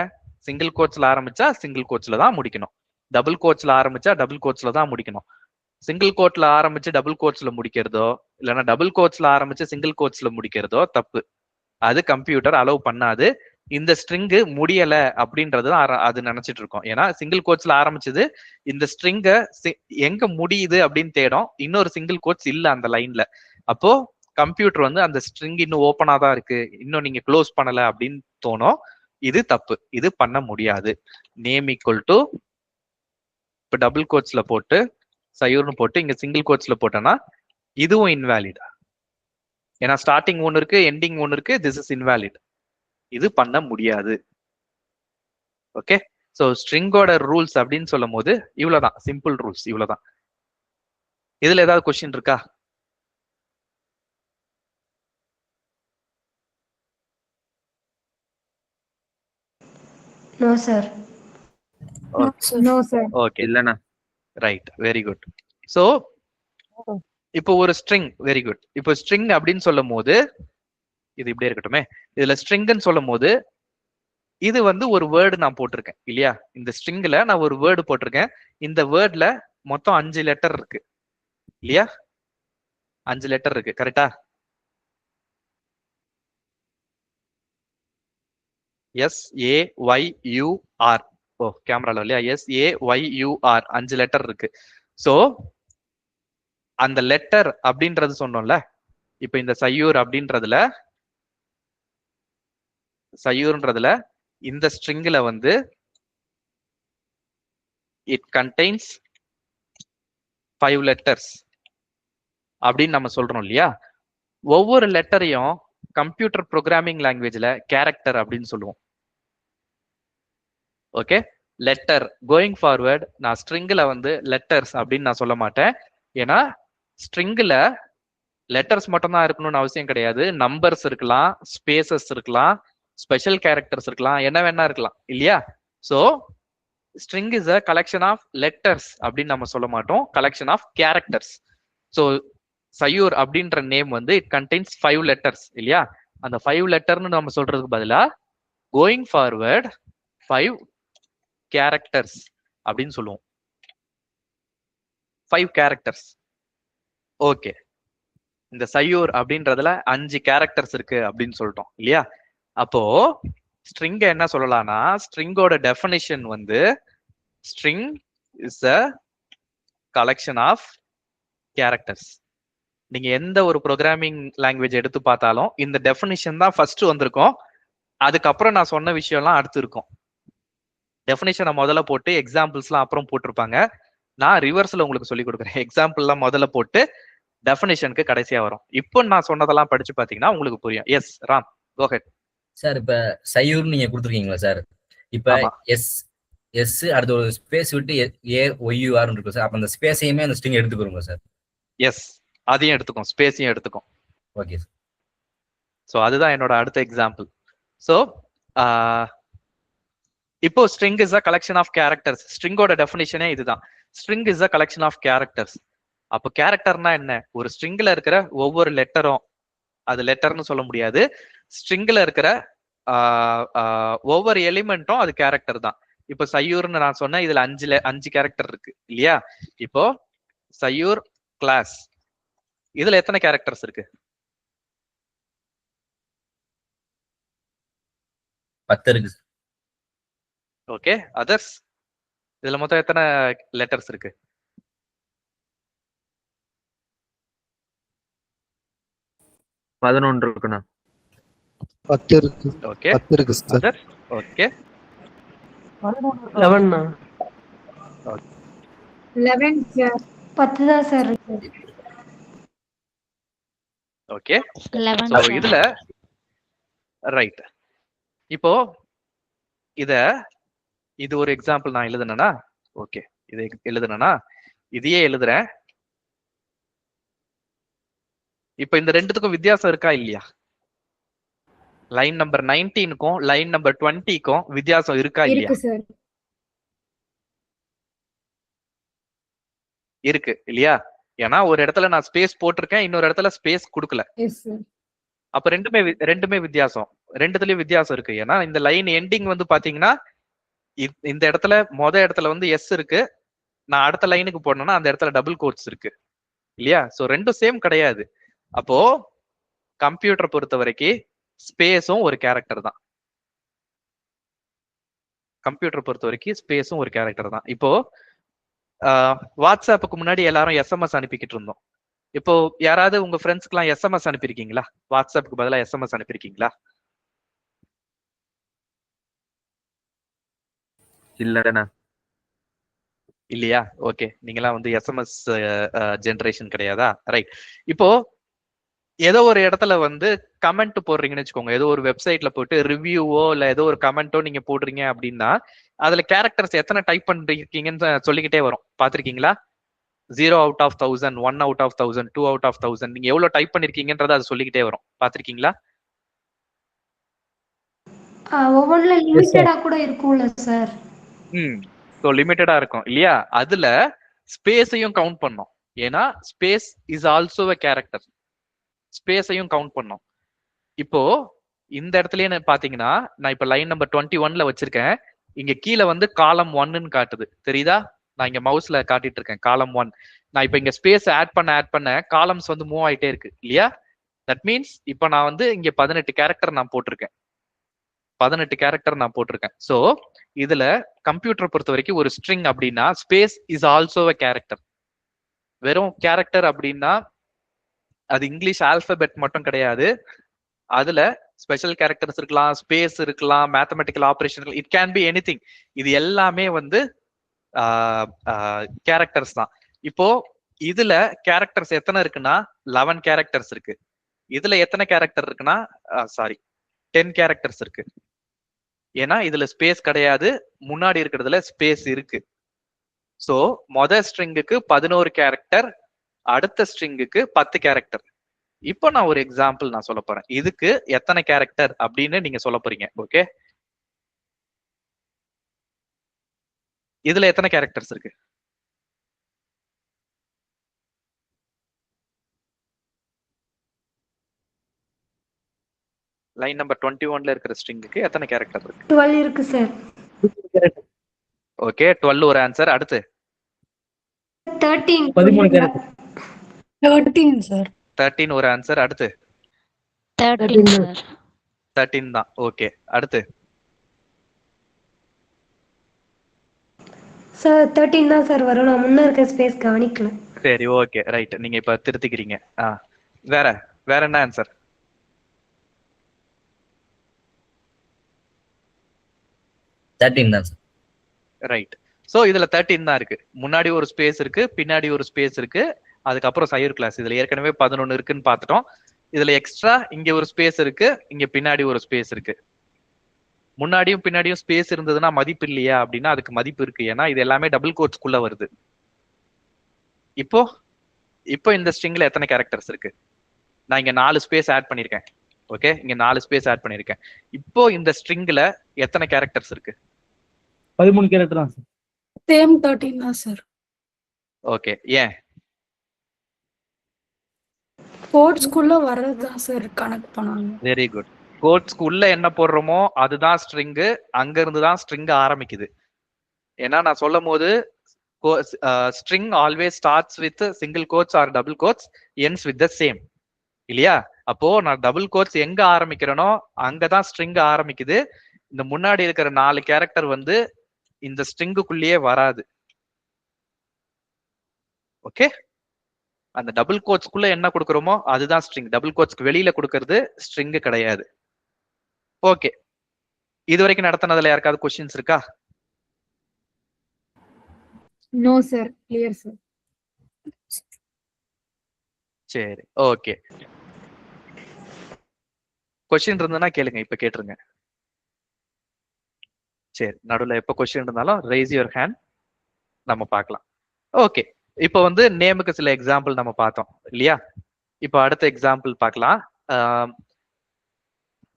சிங்கிள் கோட்ஸ்ல ஆரம்பிச்சா சிங்கிள் கோட்ஸ்ல தான் முடிக்கணும், டபுள் கோட்ஸ்ல ஆரம்பிச்சா டபுள் கோட்ஸ்ல தான் முடிக்கணும். சிங்கிள் கோட்ல ஆரம்பிச்சு டபுள் கோட்ஸ்ல முடிக்கிறதோ இல்லைன்னா டபுள் கோட்ஸ்ல ஆரம்பிச்சு சிங்கிள் கோட்ஸ்ல முடிக்கிறதோ தப்பு. அது கம்ப்யூட்டர் அலோவ் பண்ணாது. இந்த ஸ்ட்ரிங் முடியல அப்படின்றது அது நினைச்சிட்டு இருக்கோம். ஏன்னா சிங்கிள் கோட்ஸ்ல ஆரம்பிச்சது, இந்த ஸ்ட்ரிங்க எங்க முடியுது அப்படின்னு தேடும். இன்னொரு சிங்கிள் கோட்ஸ் இல்ல அந்த லைன்ல. அப்போ கம்ப்யூட்டர் வந்து அந்த ஸ்ட்ரிங் இன்னும் ஓப்பனா தான் இருக்கு, இன்னும் நீங்க க்ளோஸ் பண்ணல அப்படின்னு தோணும். இது தப்பு, இது பண்ண முடியாது. நேம் ஈக்குவல் டு இப்ப டபுள் கோட்ஸ்ல போட்டு சயூர்னு போட்டு இங்க சிங்கிள் கோட்ஸ்ல போட்டோம்னா இதுவும் இன்வாலிட். ஏன்னா ஸ்டார்டிங் ஒன்னு இருக்கு, எண்டிங் ஒன்னு இருக்கு. திஸ் இஸ் இன்வாலிட், இது பண்ண முடியாது. ஓகே, சோ ஸ்ட்ரிங்கோட ரூல்ஸ் அப்படின்னு சொல்லும் போது இவ்வளவுதான், சிம்பிள் ரூல்ஸ் இவ்வளவுதான். இதுல ஏதாவது கொஸ்டின் இருக்கா? No sir. No sir. Okay, இல்லண்ணா. Right, very good. சோ இப்போ ஒரு ஸ்ட்ரிங், வெரி குட். இப்போ ஸ்ட்ரிங் அப்படின்னு சொல்லும் போது இது இப்படியே இருக்கட்டுமே. இதுல ஸ்ட்ரிங்னு சொல்லும் போது இது வந்து ஒரு வேர்டு நான் போட்டிருக்கேன் இல்லையா? இந்த ஸ்ட்ரிங்ல நான் ஒரு வேர்டு போட்டிருக்கேன். இந்த வேர்ட்ல மொத்தம் 5 லெட்டர் இருக்கு இல்லையா? 5 லெட்டர் இருக்கு, கரெக்டா? SAYUR. ஓ, கேமரால இல்லையா? SAYUR 5 லெட்டர் இருக்கு. சோ அந்த லெட்டர் அப்படின்றது சொன்னோம்ல, இப்ப இந்த சயூர் அப்படின்றதுல சயூர்ன்றதுல இந்த ஸ்ட்ரிங்ல வந்து இட் கண்டெய்ன்ஸ் 5 லெட்டர்ஸ் அப்படின்னு நம்ம சொல்றோம் இல்லையா? ஒவ்வொரு லெட்டரையும் கம்ப்யூட்டர் ப்ரோக்ராமிங் லாங்குவேஜ்ல கேரக்டர் அப்படின்னு சொல்லுவோம். Okay, letter. கோயிங் ஃபார்வர்ட் நான் ஸ்ட்ரிங்ல வந்து லெட்டர்ஸ் அப்படின்னு நான் சொல்ல மாட்டேன். ஏன்னா ஸ்ட்ரிங்ல லெட்டர்ஸ் மட்டும் தான் இருக்கணும்னு அவசியம் கிடையாது. நம்பர்ஸ் இருக்கலாம், ஸ்பேசஸ் இருக்கலாம், ஸ்பெஷல் கேரக்டர்ஸ் இருக்கலாம், என்ன வேணா இருக்கலாம் இல்லையா? So string is a collection of letters அப்படின்னு நம்ம சொல்ல மாட்டோம், கலெக்ஷன் ஆஃப் கேரக்டர்ஸ். ஸோ சயூர் அப்படின்ற நேம் வந்து இட் கண்டெய்ன்ஸ் 5 லெட்டர்ஸ் இல்லையா? அந்த 5 லெட்டர்னு நம்ம சொல்றதுக்கு பதிலா கோயிங் ஃபார்வர்ட் 5 கேரக்டர்ஸ் அப்படின்னு சொல்லுவோம். 5 கேரக்டர்ஸ். ஓகே, இந்த சயூர் அப்படின்றதுல 5 கேரக்டர்ஸ் இருக்கு அப்படின்னு சொல்லிட்டோம் இல்லையா? அப்போ ஸ்ட்ரிங்க என்ன சொல்லலாம்னா, ஸ்ட்ரிங்கோட டெஃபினிஷன் வந்து string is a collection of characters. நீங்க எந்த ஒரு ப்ரோக்ராமிங் லாங்குவேஜ் எடுத்து பார்த்தாலும் இந்த டெஃபினிஷன் தான் ஃபர்ஸ்ட் வந்திருக்கும். அதுக்கப்புறம் நான் சொன்ன விஷயம்லாம் அடுத்து இருக்கும். டெஃபினிஷனை முதல்ல போட்டு எக்ஸாம்பிள்ஸ்லாம் அப்புறம் போட்டிருப்பாங்க. நான் ரிவர்ஸ்ல உங்களுக்கு சொல்லி கொடுக்குறேன். எக்ஸாம்பிள்லாம் முதல்ல போட்டு டெஃபினிஷனுக்கு கடைசியா வரும். இப்போ நான் சொன்னதெல்லாம் படிச்சு பாத்தீங்கன்னா உங்களுக்கு புரியும். எஸ் ராம், கோ ஹெட். சார் இப்ப சயூர் நீங்க கொடுத்துருக்கீங்களா சார்? இப்ப எஸ் எஸ் அடுத்த ஒரு ஸ்பேஸ் விட்டு AOUR இருக்கும் சார். அப்ப அந்த ஸ்பேஸையுமே அந்த ஸ்ட்ரிங் எடுத்துக்கிறோங்க சார்? எஸ், அதையும் எடுத்துக்கும், ஸ்பேஸையும் எடுத்துக்கும். Okay sir. ஸோ அதுதான் என்னோட அடுத்த எக்ஸாம்பிள். ஸோ இப்போ string is a collection of characters. ஸ்ட்ரிங்கோட டெஃபினிஷனே இதுதான், string is a collection of characters. அப்போ கேரக்டர்னா என்ன? ஒரு ஸ்ட்ரிங்ல இருக்கிற ஒவ்வொரு லெட்டரும், அது லெட்டர்னு சொல்ல முடியாது, ஸ்ட்ரிங்ல இருக்கிற ஒவ்வொரு எலிமெண்ட்டும் அது கேரக்டர் தான். இப்போ சயூர்னு நான் சொன்னேன், இதுல 5 கேரக்டர் இருக்கு இல்லையா? இப்போ சயூர் கிளாஸ், இதுல எத்தனை கேரக்டர்ஸ் இருக்கு? 10 இருக்கு. ஓகே, அதர்ஸ் இதுல மொத்தம் எத்தனை லெட்டர்ஸ் இருக்கு? 11 இருக்குண்ணா. 10 இருக்கு. ஓகே 10 இருக்கு சார். Other okay 11 11 sir. 10 தான் சார் இருக்கு. Okay 11 so sir. இதுல ரைட். இப்போ இது ஒரு எக்ஸாம்பிள் நான் எழுதுனேன்னா ஓகே இது எழுதுனேன்னா இதையே எழுதுறேன். இப்போ இந்த ரெண்டுத்துக்கும் வித்தியாசம் இருக்கா இல்லையா? லைன் நம்பர் 19க்கும் லைன் நம்பர் 20க்கும் வித்தியாசம் இருக்கா இல்லையா? இருக்கு சார். இருக்கு இல்லையா? ஏன்னா ஒரு இடத்துல நான் ஸ்பேஸ் போட்டிருக்கேன், இன்னொரு இடத்துல ஸ்பேஸ் கொடுக்கல. Yes sir. அப்ப ரெண்டுமே வித்தியாசம். ரெண்டுத்துலயும் வித்தியாசம் இருக்கு. ஏன்னா இந்த லைன் எண்டிங் வந்து பாத்தீங்கன்னா இந்த இடத்துல இடத்துல வந்து எஸ் இருக்கு. நான் அடுத்த லைனுக்கு போனேன்னா அந்த இடத்துல டபுள் கோட்ஸ் இருக்கு இல்லையா? சோ ரெண்டும் சேம் கிடையாது. அப்போ கம்ப்யூட்டர் பொறுத்த வரைக்கும் ஸ்பேஸும் ஒரு கேரக்டர் தான். கம்ப்யூட்டர் பொறுத்த வரைக்கும் ஸ்பேஸும் ஒரு கேரக்டர் தான். இப்போ வாட்ஸ்அப்புக்கு முன்னாடி எல்லாரும் எஸ்எம்எஸ் அனுப்பிக்கிட்டு இருந்தோம். இப்போ யாராவது உங்க ஃப்ரெண்ட்ஸ்க்குலாம் எஸ்எம்எஸ் அனுப்பியிருக்கீங்களா? வாட்ஸ்அப்புக்கு பதிலா எஸ்எம்எஸ் அனுப்பியிருக்கீங்களா? இல்லடா. இல்லையா? ஓகே, நீங்களாம் வந்து எஸ்எம்எஸ் ஜெனரேஷன் கிடையாதா? ரைட். இப்போ ஏதோ ஒரு இடத்துல வந்து கமெண்ட் போடுறீங்கன்னு வச்சுக்கோங்க. ஏதோ ஒரு வெப்சைட்ல போயிட்டு ரிவ்யூவோ இல்ல ஏதோ ஒரு கமெண்ட்டோ நீங்க போடுறீங்க அப்படின்னா அதுல கேரக்டர்ஸ் எத்தனை டைப் பண்ணிருக்கீங்கன்னு சொல்லிக்கிட்டே வரும். பாத்திருக்கீங்களா? 0 out of 1000, 1 out of 1000, 2 out of 1000 நீங்க எவ்வளவு டைப் பண்ணிருக்கீங்கன்றத அது சொல்லிக்கிட்டே வரும். பாத்திருக்கீங்களா? ஒவ்வொன்றுல லிமிட்டடா கூட இருக்கும்ல சார். ஸோ லிமிட்டடா இருக்கும் இல்லையா? அதுல ஸ்பேஸையும் கவுண்ட் பண்ணோம். ஏன்னா space is also a character. ஸ்பேஸையும் கவுண்ட் பண்ணோம். இப்போ இந்த இடத்துலயே பாத்தீங்கன்னா நான் இப்ப லைன் நம்பர் 21ல வச்சிருக்கேன். இங்க கீழே வந்து காலம் 1ன்னு காட்டுது, தெரியுதா? நான் இங்க மவுஸ்ல காட்டிட்டு இருக்கேன் காலம் 1. நான் இப்ப இங்க ஸ்பேஸ் ஆட் பண்ண காலம்ஸ் வந்து மூவ் ஆயிட்டே இருக்கு இல்லையா? தட் மீன்ஸ் இப்ப நான் வந்து இங்க 18 கேரக்டர் நான் போட்டிருக்கேன். 18 கேரக்டர் நான் போட்டிருக்கேன். சோ இதுல கம்ப்யூட்டர் பொறுத்த வரைக்கும் ஒரு ஸ்ட்ரிங் அப்படின்னா space is also a character. வெறும் கேரக்டர் அப்படின்னா அது இங்கிலீஷ் ஆல்பபெட் மட்டும் கிடையாது. அதுல ஸ்பெஷல் கேரக்டர்ஸ் இருக்கலாம், ஸ்பேஸ் இருக்கலாம், mathematical operation, it can be anything. இது எல்லாமே வந்து கேரக்டர்ஸ் தான். இப்போ இதுல கேரக்டர்ஸ் எத்தனை இருக்குன்னா 11 கேரக்டர்ஸ் இருக்கு. இதுல எத்தனை கேரக்டர் இருக்குன்னா 10 கேரக்டர்ஸ் இருக்கு. ஏன்னா இதுல ஸ்பேஸ் கிடையாது, முன்னாடி இருக்கிறதுல ஸ்பேஸ் இருக்கு. சோ ஸ்ட்ரிங்குக்கு 11 கேரக்டர், அடுத்த ஸ்ட்ரிங்குக்கு 10 கேரக்டர். இப்போ நான் ஒரு எக்ஸாம்பிள் நான் சொல்ல போறேன். இதுக்கு எத்தனை கேரக்டர் அப்படின்னு நீங்க சொல்ல போறீங்க. ஓகே, இதுல எத்தனை கேரக்டர்ஸ் இருக்கு? லைன் நம்பர் 21ல இருக்கிற ஸ்ட்ரிங்குக்கு எத்தனை கேரக்டர் இருக்கு? 12 இருக்கு சார். ஓகே, 12 ஒரு ஆன்சர். அடுத்து 13. 13 கேரக்டர். 13 சார். 13 ஒரு ஆன்சர். அடுத்து 13 சார். 13 தான். ஓகே, அடுத்து சார் 13 தான் சார் வரும். நான் முன்ன இருக்க ஸ்பேஸ் கவனிக்கல. சரி, ஓகே, ரைட். நீங்க இப்ப திருத்திக்கிறீங்க. வேற என்ன ஆன்சர்? ரைட். சோ இதுல 13 தான் இருக்கு. முன்னாடி ஒரு ஸ்பேஸ் இருக்கு, பின்னாடி ஒரு ஸ்பேஸ் இருக்கு, அதுக்கப்புறம் சையூர் கிளாஸ். இதுல ஏற்கனவே 11 இருக்குன்னு பாத்துட்டோம். இதுல எக்ஸ்ட்ரா இங்க ஒரு ஸ்பேஸ் இருக்கு, இங்க பின்னாடி ஒரு ஸ்பேஸ் இருக்கு. முன்னாடியும் பின்னாடியும் ஸ்பேஸ் இருந்ததுன்னா மதிப்பு இல்லையா அப்படின்னா அதுக்கு மதிப்பு இருக்கு. ஏன்னா இது எல்லாமே டபுள் கோட்ஸ்க்குள்ள வருது. இப்போ இந்த ஸ்ட்ரிங்ல எத்தனை கேரக்டர்ஸ் இருக்கு? நான் இங்க 4 ஸ்பேஸ் ஆட் பண்ணிருக்கேன். ஓகே, இங்க 4 ஸ்பேஸ் ஆட் பண்ணிருக்கேன். இப்போ இந்த ஸ்ட்ரிங்ல எத்தனை கேரக்டர்ஸ் இருக்கு? 13 கேரக்டர் தான் சார். சேம் 13 தான் சார். ஓகே, ஏன்? கோட்ஸ்குள்ள வர்றது தான் சார் கனெக்ட் பண்ணாங்க. Very good. கோட்ஸ்க்குள்ள என்ன போடுறோமோ அதுதான் ஸ்ட்ரிங்கு. அங்க இருந்து தான் ஸ்ட்ரிங் ஆரம்பிக்குது. ஏன்னா நான் சொல்லும் போது string always starts with single quotes or double quotes, ends with the same இல்லையா? அப்போ நான் டபுள் கோட்ஸ் எங்க ஆரம்பிக்கிறேனோ அங்கதான் ஸ்ட்ரிங் ஆரம்பிக்குது. இந்த முன்னாடி இருக்கிற 4 கேரக்டர் வந்து இந்த ஸ்ட்ரிங்குக்குள்ளேயே வராது. ஓகே, அந்த டபுள் கோட்ஸ்க்குள்ள என்ன கொடுக்குறோமோ அதுதான் ஸ்ட்ரிங். டபுள் கோட்ஸ்க்கு வெளியில கொடுக்கறது ஸ்ட்ரிங் கிடையாது. ஓகே, இது வரைக்கும் நடத்தினதுல யாருக்காவது கொஸ்டின்ஸ் இருக்கா? No, sir. Clear, sir. சரி, ஓகே. கொஸ்டின் இருந்ததுன்னா கேளுங்க, இப்ப கேட்டுருங்க. சரி, நடுவில் எப்போ கொஸ்டின் இருந்தாலும் ரைஸ் யுவர் ஹேண்ட், நம்ம பார்க்கலாம். ஓகே, இப்போ வந்து நேமுக்கு சில எக்ஸாம்பிள் நம்ம பார்த்தோம் இல்லையா? இப்போ அடுத்த எக்ஸாம்பிள் பார்க்கலாம்.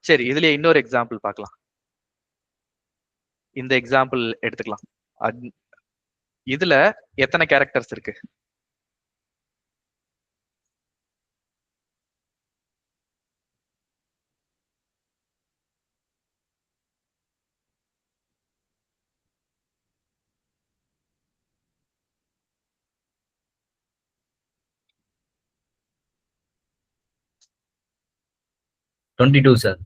சரி, இதுலயே இன்னொரு எக்ஸாம்பிள் பார்க்கலாம். இந்த எக்ஸாம்பிள் எடுத்துக்கலாம். இதுல எத்தனை கேரக்டர்ஸ் இருக்கு? $22 சார்.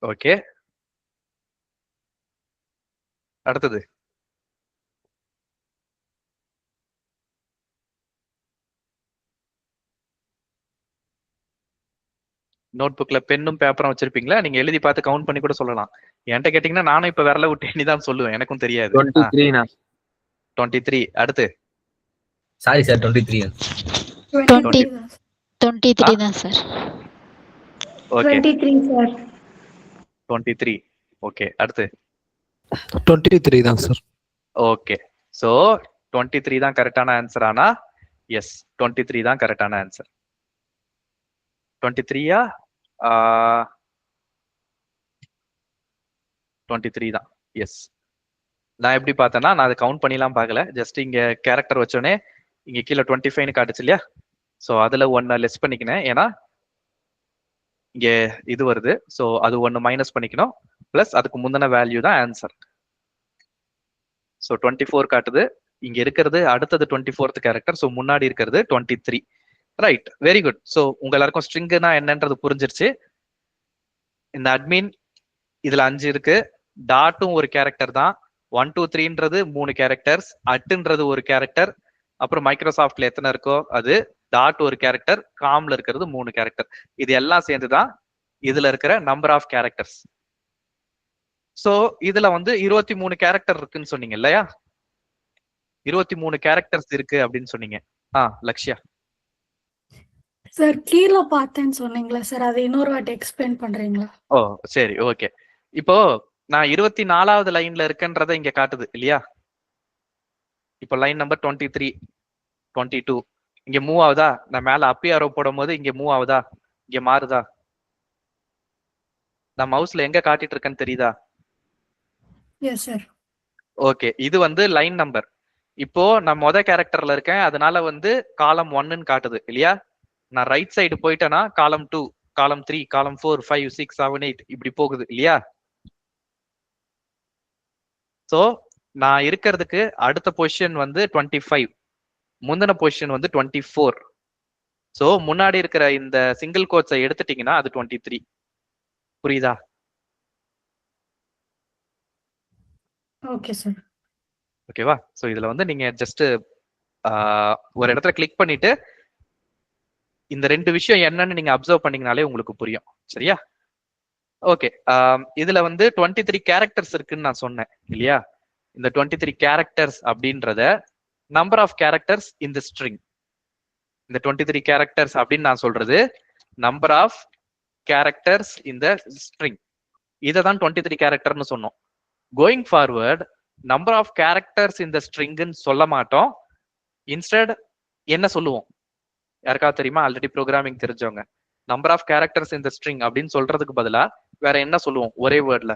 ஓகே, அடுத்தது நோட் புக்ல பென்னும் பேப்பரும் வச்சிருப்பீங்களா? நீங்க எழுதி பார்த்து கவுண்ட் பண்ணி கூட சொல்லலாம். என்கிட்ட கேட்டீங்கன்னா நானும் இப்ப விரல விட்டு எண்ணிதான் சொல்லுவேன், எனக்கும் தெரியாது. 23. அடுத்து சாரி சார், 23. 23 தான் சார். Okay, 23 sir. 23. ஓகே, அடுத்து 23 தான் சார். ஓகே, சோ 23 தான் கரெக்டான ஆன்சர். ஆனா எஸ், 23 தான் கரெக்டான ஆன்சர். 23யா? 23 தான். எஸ், நான் எப்படி பார்த்தேன்னா, நான் அதை கவுண்ட் பண்ணிலாம் பார்க்கல. ஜஸ்ட் இங்க கேரக்டர் வச்சோடனே இங்க கீழே 25ன்னு காட்டுச்சு இல்லையா? ஸோ அதுல 1 லெஸ் பண்ணிக்கினேன், ஏன்னா இங்க இது வருது. ஸோ அது 1 மைனஸ் பண்ணிக்கணும், பிளஸ் அதுக்கு முந்தின வேல்யூ தான் ஆன்சர். ஸோ 24 காட்டுது. இங்க இருக்கிறது அடுத்தது 24th கேரக்டர். ஸோ முன்னாடி இருக்கிறது 23. Right, very good. ஸோ உங்க எல்லாருக்கும் ஸ்ட்ரிங்னா என்னன்றது புரிஞ்சிருச்சு. இந்த அட்மின் இதுல 5 இருக்கு. டாட்டும் ஒரு கேரக்டர் தான். 1 2 3ன்றது 3 கேரக்டர்ஸ். அட்டுன்றது ஒரு கேரக்டர். அப்புறம் மைக்ரோசாஃப்ட்ல எத்தனை இருக்கோ அது. டாட் ஒரு கேரக்டர். காம்ல இருக்கிறது 3 கேரக்டர். இது எல்லாம் சேர்ந்துதான் இதுல இருக்கிற நம்பர் ஆஃப் கேரக்டர்ஸ். சோ இதுல வந்து 23 கேரக்டர் இருக்குன்னு சொன்னீங்க இல்லையா? 23 கேரக்டர்ஸ் இருக்கு அப்படின்னு சொன்னீங்க. லக்ஷ்யா. சார் கீழே பார்த்தேன்னு சொன்னீங்களா சார், அதை இன்னொரு வாட்டி எக்ஸ்பிளைன் பண்றீங்களா? ஓ சரி, ஓகே. இப்போ நான் 24வது லைன்ல இருக்கேன்றதை இங்க காட்டுது இல்லையா? இப்போ லைன் நம்பர் 23, 22 இங்க மூவ் ஆகுதா? நான் மேல அப்பி ஆரோ போடும் போது இங்க மூவ் ஆகுதா? இங்க மாறுதா? நான் மவுஸ்ல எங்க காட்டிட்டு இருக்கேன்னு தெரியுதா? Yes sir. ஓகே, இது வந்து லைன் நம்பர். இப்போ நான் மொத கேரக்டர்ல இருக்கேன், அதனால வந்து காலம் 1ன்னு காட்டுது இல்லையா? நான் ரைட் சைடு போயிட்டேன்னா காலம் 2, காலம் 3, காலம் 4, 5, 6, 7, 8 இப்படி போகுது இல்லையா? சோ நான் இருக்கிறதுக்கு அடுத்த பொசிஷன் வந்து 25, முந்தின பொசிஷன் வந்து 24. சோ முன்னாடி இருக்கிற இந்த சிங்கிள் கோட்ஸை எடுத்துட்டீங்கன்னா அது 23. புரியுதா? Okay sir. ஓகேவா? சோ இதுல வந்து நீங்க ஜஸ்ட் ஒரு இடத்துல கிளிக் பண்ணிட்டு இந்த 2 விஷயம் என்னன்னு நீங்க அப்சர்வ் பண்ணீங்கனாலே உங்களுக்கு புரியும். சரியா? ஓகே, இதுல வந்து 23 கேரக்டர்ஸ் இருக்குன்னு நான் சொன்னேன் இல்லையா? இந்த 23 கேரக்டர்ஸ் அப்படின்றத number of characters in the string. இந்த 23 கேரக்டர்ஸ் அப்படின்னு நான் சொல்றது number of characters in the string. இதை தான் 23 கேரக்டர்னு சொன்னோம். Going forward number of characters in the ஸ்ட்ரிங்னு சொல்ல மாட்டோம். இன்ஸ்டெட் என்ன சொல்லுவோம்? யாருக்காவது தெரியுமா? ஆல்ரெடி ப்ரோக்ராமிங் தெரிஞ்சவங்க. Number of characters in the string அப்படின்னு சொல்றதுக்கு பதிலா வேற என்ன சொல்லுவோம் ஒரே வேர்ட்ல?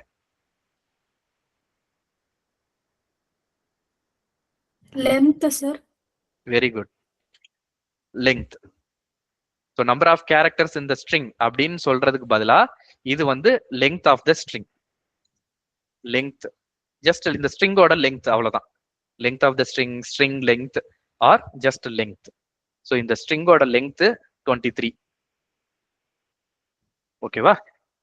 Length sir. Very good, length. So number of characters in the string அப்படின்னு சொல்றதுக்கு பதிலா இது வந்து length of the string. Length just இந்த ஸ்ட்ரிங்கோட லெங்த், அவ்வளவுதான். Length of the string, string length or just length. So இந்த ஸ்ட்ரிங்கோட லெங்த் 23. ஓகேவா?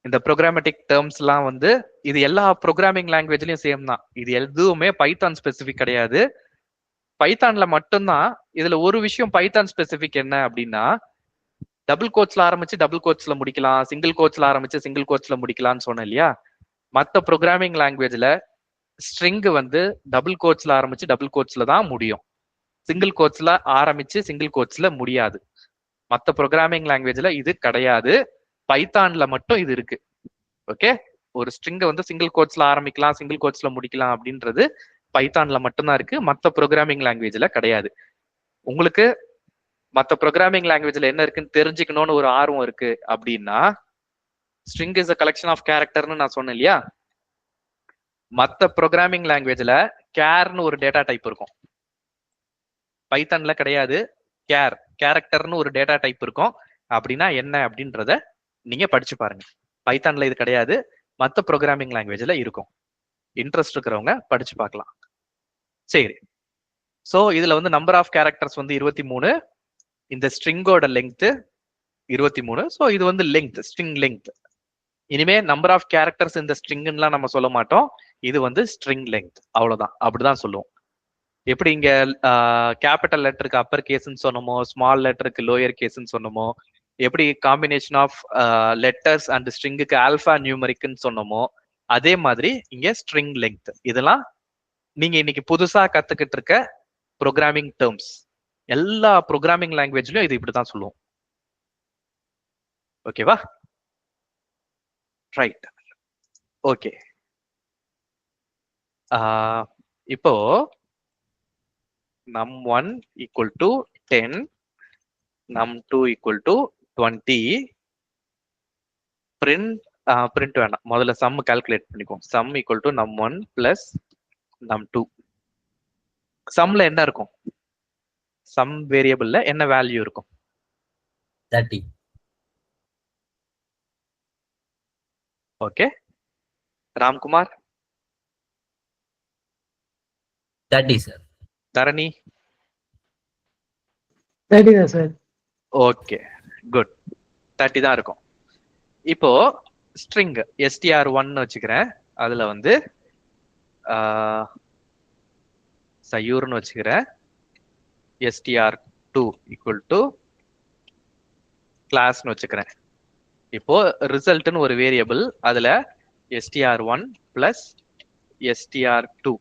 இந்த ப்ரோக்ராமேட்டிக் டேர்ம்ஸ் எல்லாம் வந்து இது எல்லா ப்ரோக்ராமிங் லாங்குவேஜ்லயும் சேம் தான். இது எதுவுமே பைத்தான் ஸ்பெசிபிக் கிடையாது. பைத்தான்ல மட்டும்தான் இதுல ஒரு விஷயம் பைத்தான் ஸ்பெசிபிக் என்ன அப்படின்னா, டபுள் கோட்ஸ்ல ஆரம்பிச்சு டபுள் கோட்ஸ்ல முடிக்கலாம், சிங்கிள் கோட்ஸ்ல ஆரம்பிச்சு சிங்கிள் கோட்ஸ்ல முடிக்கலாம்னு சொன்னேன் இல்லையா? மற்ற ப்ரோக்ராமிங் லாங்குவேஜ்ல ஸ்ட்ரிங் வந்து டபுள் கோட்ஸ்ல ஆரம்பிச்சு டபுள் கோட்ஸ்ல தான் முடியும். சிங்கிள் கோட்ஸ்ல ஆரம்பிச்சு சிங்கிள் கோட்ஸ்ல முடியாது. மற்ற ப்ரோக்ராமிங் லாங்குவேஜ்ல இது கிடையாது. பைத்தான்ல மட்டும் இது இருக்கு. ஓகே, ஒரு ஸ்ட்ரிங்கை வந்து சிங்கிள் கோட்ஸ்ல ஆரம்பிக்கலாம் சிங்கிள் கோட்ஸ்ல முடிக்கலாம் அப்படின்றது பைத்தான்ல மட்டும்தான் இருக்கு. மற்ற ப்ரோக்ராமிங் லாங்குவேஜ்ல கிடையாது. உங்களுக்கு மற்ற ப்ரோக்ராமிங் லாங்குவேஜ்ல என்ன இருக்குன்னு தெரிஞ்சுக்கணும்னு ஒரு ஆர்வம் இருக்கு அப்படின்னா, string is a collection of கேரக்டர்னு நான் சொன்னேன் இல்லையா? மற்ற ப்ரோக்ராமிங் லாங்குவேஜ்ல கேர்னு ஒரு டேட்டா டைப் இருக்கும். பைத்தான்ல கிடையாது. கேரக்டர்னு ஒரு டேட்டா டைப் இருக்கும். அப்படின்னா என்ன அப்படின்றத நீங்க படிச்சு பாருங்க. பைத்தான்ல இது கிடையாது, மற்ற ப்ரோக்ராமிங் லாங்குவேஜ்ல இருக்கும். இன்ட்ரெஸ்ட் இருக்கிறவங்க படிச்சு பார்க்கலாம். சரி, ஸோ இதுல வந்து நம்பர் ஆஃப் கேரக்டர்ஸ் வந்து 23, இந்த ஸ்ட்ரிங்கோட லெங்த் 23. ஸோ இது வந்து லெங்த், ஸ்ட்ரிங் லெங்த். இனிமே நம்பர் ஆஃப் கேரக்டர்ஸ் இந்த ஸ்ட்ரிங்லாம் நம்ம சொல்ல மாட்டோம், இது வந்து ஸ்ட்ரிங் லெங்த், அவ்வளவுதான். அப்படிதான் சொல்லுவோம். எப்படி இங்க கேபிட்டல் லெட்டருக்கு அப்பர் கேஸ்ன்னு சொன்னோமோ, ஸ்மால் லெட்டருக்கு லோயர் கேஸ்ன்னு சொன்னோமோ, எப்படி காம்பினேஷன் ஆஃப் லெட்டர்ஸ் அண்ட் ஸ்ட்ரிங்குக்கு ஆல்பா நியூமரிக்னு சொன்னோமோ, அதே மாதிரி இங்க ஸ்ட்ரிங் லெங்த். இதெல்லாம் நீங்க இன்னைக்கு புதுசா கத்துக்கிட்டு இருக்க ப்ரோக்ராமிங் டேர்ம்ஸ். எல்லா ப்ரோக்ராமிங் லாங்குவேஜ்லயும் இது இப்படிதான் சொல்லுவோம். ஓகேவா? Right, okay. இப்போ num1 equal to 10, num2 equal to 20. print வேணாம், முதல்ல sum calculate பண்ணிக்குவோம். sum equal to num1 plus num2. sumல என்ன இருக்கும்? sum வேரியபிள்ல என்ன வேல்யூ இருக்கும்? 30. ஓகே, ராம்குமார்? 30 சார். தரணி? 30 தான் சார். Okay, good. 30 தான் இருக்கும். இப்போ ஸ்ட்ரிங் str1 வச்சுக்கிறேன். அதுல வந்து சயூர்னு வச்சுக்கிறேன். str2 equal to கிளாஸ்னு வச்சுக்கிறேன். இப்போ ரிசல்ட்னு ஒரு வேரியபிள், அதுல str1 plus str2.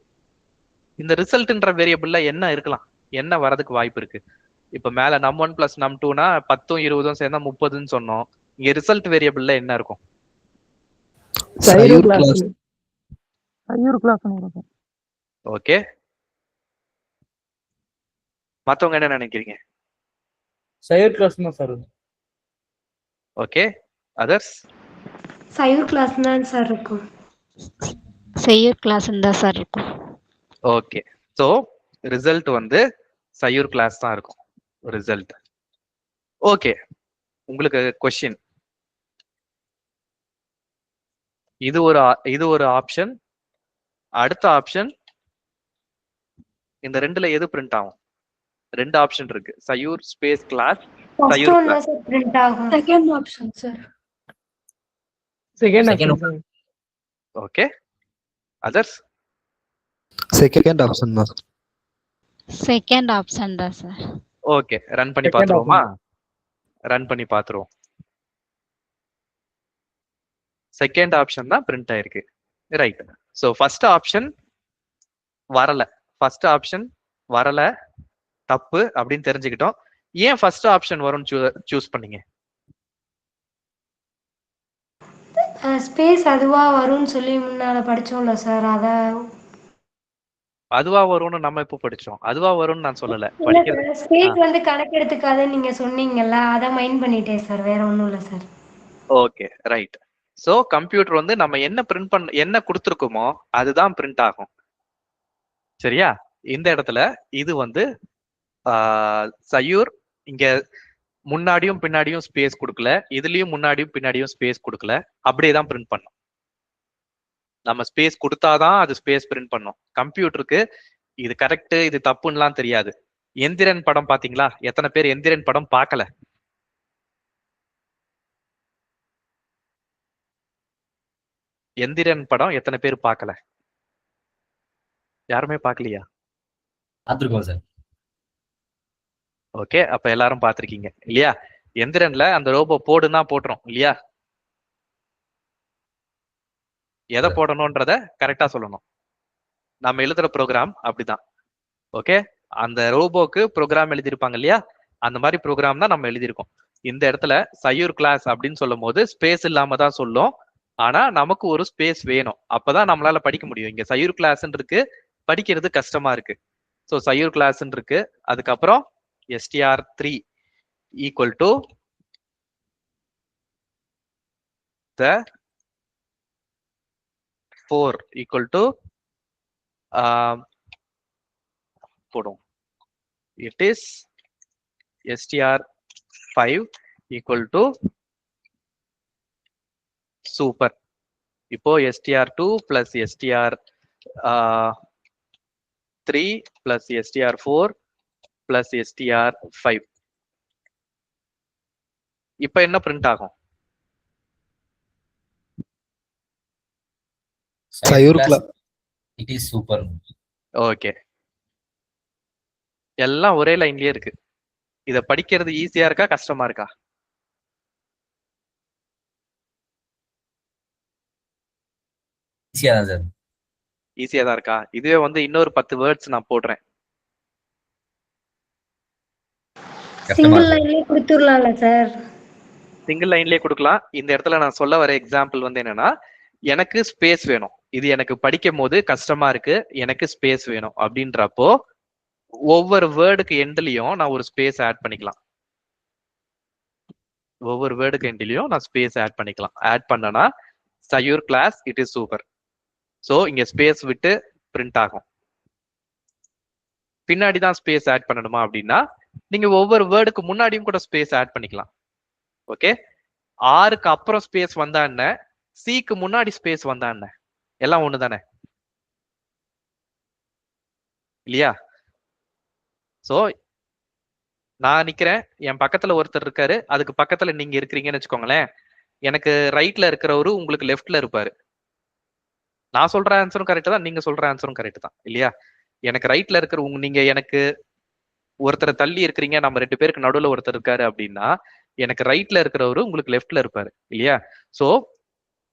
இந்த ரிசல்ட்ன்ற வேரியபிள்ல என்ன இருக்கலாம், என்ன வரதுக்கு வாய்ப்பு இருக்கு? இப்ப மேல num1 plus num2னா 10 20 சேர்ந்தா 30ன்னு சொன்னோம். இங்க ரிசல்ட் வேரியபிள்ல என்ன இருக்கும்? சயூர் கிளாஸ். சயூர் கிளாஸ். ஓகே, மத்தவங்க என்ன நினைக்கிறீங்க? சயூர் கிளாஸ் தான் சார். Okay, others? சயூர் கிளாஸ் தான் சார் இருக்கும். செய்யூர் கிளாஸ் தான் சார் இருக்கும். ஓகே, ஸோ ரிசல்ட் வந்து சயூர் கிளாஸ் தான் இருக்கும். ரிசல்ட். ஓகே, உங்களுக்கு கொஸ்டின். இது ஒரு ஆப்ஷன். அடுத்த ஆப்ஷன், இந்த ரெண்டுல எது பிரிண்ட் ஆகும்? ரெண்டு ஆப்ஷன் இருக்கு, சயூர் ஸ்பேஸ் கிளாஸ், ஃபர்ஸ்ட் சயூர் ஒன் கிளாஸ். சார் பிரிண்ட் ஆகும். Second option sir. Second Second option. Okay, others? Second option தான். செகண்ட் ஆப்ஷன் தான் சார். ஓகே, ரன் பண்ணி Second பார்த்துருவோமா? ரன் பண்ணி பார்த்துருவோம். செகண்ட் ஆப்ஷன் தான் பிரிண்ட் ஆயிருக்கு. ரைட். ஸோ ஃபர்ஸ்ட் ஆப்ஷன் வரல, ஃபர்ஸ்ட் ஆப்ஷன் வரல, தப்பு அப்படின்னு தெரிஞ்சுக்கிட்டோம். ஏன் ஃபர்ஸ்ட் ஆப்ஷன் வரும்னு சூஸ் பண்ணீங்க? ஸ்பேஸ் அதுவா வரும்னு சொல்லி முன்னால படிச்சோம்ல சார், அத அதுவா வரும்னு நம்ம எப்போ படிச்சோம்? அதுவா வரும்னு நான் சொல்லல. படிக்கிறது ஸ்பேஸ் வந்து கணக்கெடுத்துக்காதுன்னு நீங்க சொன்னீங்கல்ல, அத மைண்ட் பண்ணிட்டேன் சார், வேற ஒண்ணும் இல்ல sir. Okay, right. So computer வந்து நம்ம என்ன என்ன கொடுத்துருக்கோமோ அதுதான் பிரிண்ட் ஆகும். சரியா? இந்த இடத்துல இது வந்து சயூர் இங்க முன்னாடியும் பின்னாடியும் ஸ்பேஸ் கொடுக்கல, இதுலயும் முன்னாடியும் பின்னாடியும் ஸ்பேஸ் கொடுக்கல, அப்படியே தான் பிரிண்ட் பண்ணும். நம்ம ஸ்பேஸ் கொடுத்தாதான் அது ஸ்பேஸ் பிரிண்ட் பண்ணும். கம்ப்யூட்டருக்கு இது கரெக்ட் இது தப்புன்னுலாம் தெரியாது. எந்திரன் படம் பாத்தீங்களா? எத்தனை பேர் எந்திரன் படம் பார்க்கல? எந்திரன் படம் எத்தனை பேர் பார்க்கல? யாருமே பார்க்கலையா? பார்த்துருக்கோம் சார். ஓகே, அப்ப எல்லாரும் பார்த்திருக்கீங்க இல்லையா? எந்திரன்ல அந்த ரோபோ போடுனா போட்டுரும் இல்லையா? எதை போடணும்ன்றத கரெக்டா சொல்லணும். நம்ம எழுதுற ப்ரோக்ராம் அப்படிதான். ஓகே, அந்த ரோபோக்கு ப்ரோக்ராம் எழுதியிருப்பாங்க இல்லையா, அந்த மாதிரி ப்ரோக்ராம் தான் நம்ம எழுதியிருக்கோம். இந்த இடத்துல சயூர் கிளாஸ் அப்படின்னு சொல்லும் போது ஸ்பேஸ் இல்லாம தான் சொல்லும். ஆனா நமக்கு ஒரு ஸ்பேஸ் வேணும், அப்பதான் நம்மளால படிக்க முடியும். இங்க சயூர் கிளாஸ் இருக்கு, படிக்கிறது கஷ்டமா இருக்கு. ஸோ சயூர் கிளாஸ் இருக்கு. அதுக்கப்புறம் str3 equal to the 4 equal to போடும். It is str5 equal to super. இப்போ str2 plus str3 plus str4 plus str5. இப்ப என்ன பிரிண்ட் ஆகும்? Sayur class. It is super. Okay, எல்லாம் ஒரே லைன்லயே இருக்கு. இத படிக்கிறது ஈஸியா இருக்கா கஷ்டமா இருக்கா? ஈஸியா தான் சார். ஈஸியா தான் இருக்கா? இதுவே வந்து இன்னொரு 10 வேர்ட்ஸ் நான் போடுறேன். சிங்கிள் லைன்லயே கொடுத்துடலாம்ல சார்? சிங்கிள் லைன்லயே கொடுக்கலாம். இந்த இடத்துல நான் சொல்ல வர எக்ஸாம்பிள் வந்து என்னன்னா, எனக்கு ஸ்பேஸ் வேணும், இது எனக்கு படிக்கும் போது கஷ்டமா இருக்கு, எனக்கு ஸ்பேஸ் வேணும் அப்படின்றப்போ ஒவ்வொரு வேர்டுக்கு எண்ட்லயும் நான் ஒரு ஸ்பேஸ் ஆட் பண்ணிக்கலாம். ஒவ்வொரு வேர்டுக்கு எண்ட்லயும் நான் ஸ்பேஸ் ஆட் பண்ணிக்கலாம். ஆட் பண்ணனா சயூர் class it is super. So இங்க ஸ்பேஸ் விட்டு பிரிண்ட் ஆகும். பின்னாடி தான் ஸ்பேஸ் ஆட் பண்ணணுமா அப்படின்னா நீங்க ஒவ்வொரு வேர்டுக்கு முன்னாடியும் கூட ஸ்பேஸ் ஆட் பண்ணிக்கலாம். ஓகே, ஆருக்கு அப்புறம் ஸ்பேஸ் வந்தா என்ன, சிக்கு முன்னாடி ஸ்பேஸ் வந்தா என்ன, எல்லாம் ஒண்ணு தானே இல்லையா? சோ நான் நிக்கிறேன், என் பக்கத்துல ஒருத்தர் இருக்காரு, அதுக்கு பக்கத்துல நீங்க இருக்கிறீங்கன்னு வச்சுக்கோங்களேன். எனக்கு ரைட்ல இருக்கிறவரு உங்களுக்கு லெஃப்ட்ல இருப்பாரு. நான் சொல்ற ஆன்சரும் கரெக்ட் தான், நீங்க சொல்ற ஆன்சரும் கரெக்ட் தான் இல்லையா? எனக்கு ரைட்ல இருக்கிற நீங்க எனக்கு ஒருத்தரை தள்ளி இருக்கிறீங்க, நம்ம 2 பேருக்கு நடுவுல ஒருத்தர் இருக்காரு அப்படின்னா எனக்கு ரைட்ல இருக்கிறவரு உங்களுக்கு லெஃப்ட்ல இருப்பாரு இல்லையா? சோ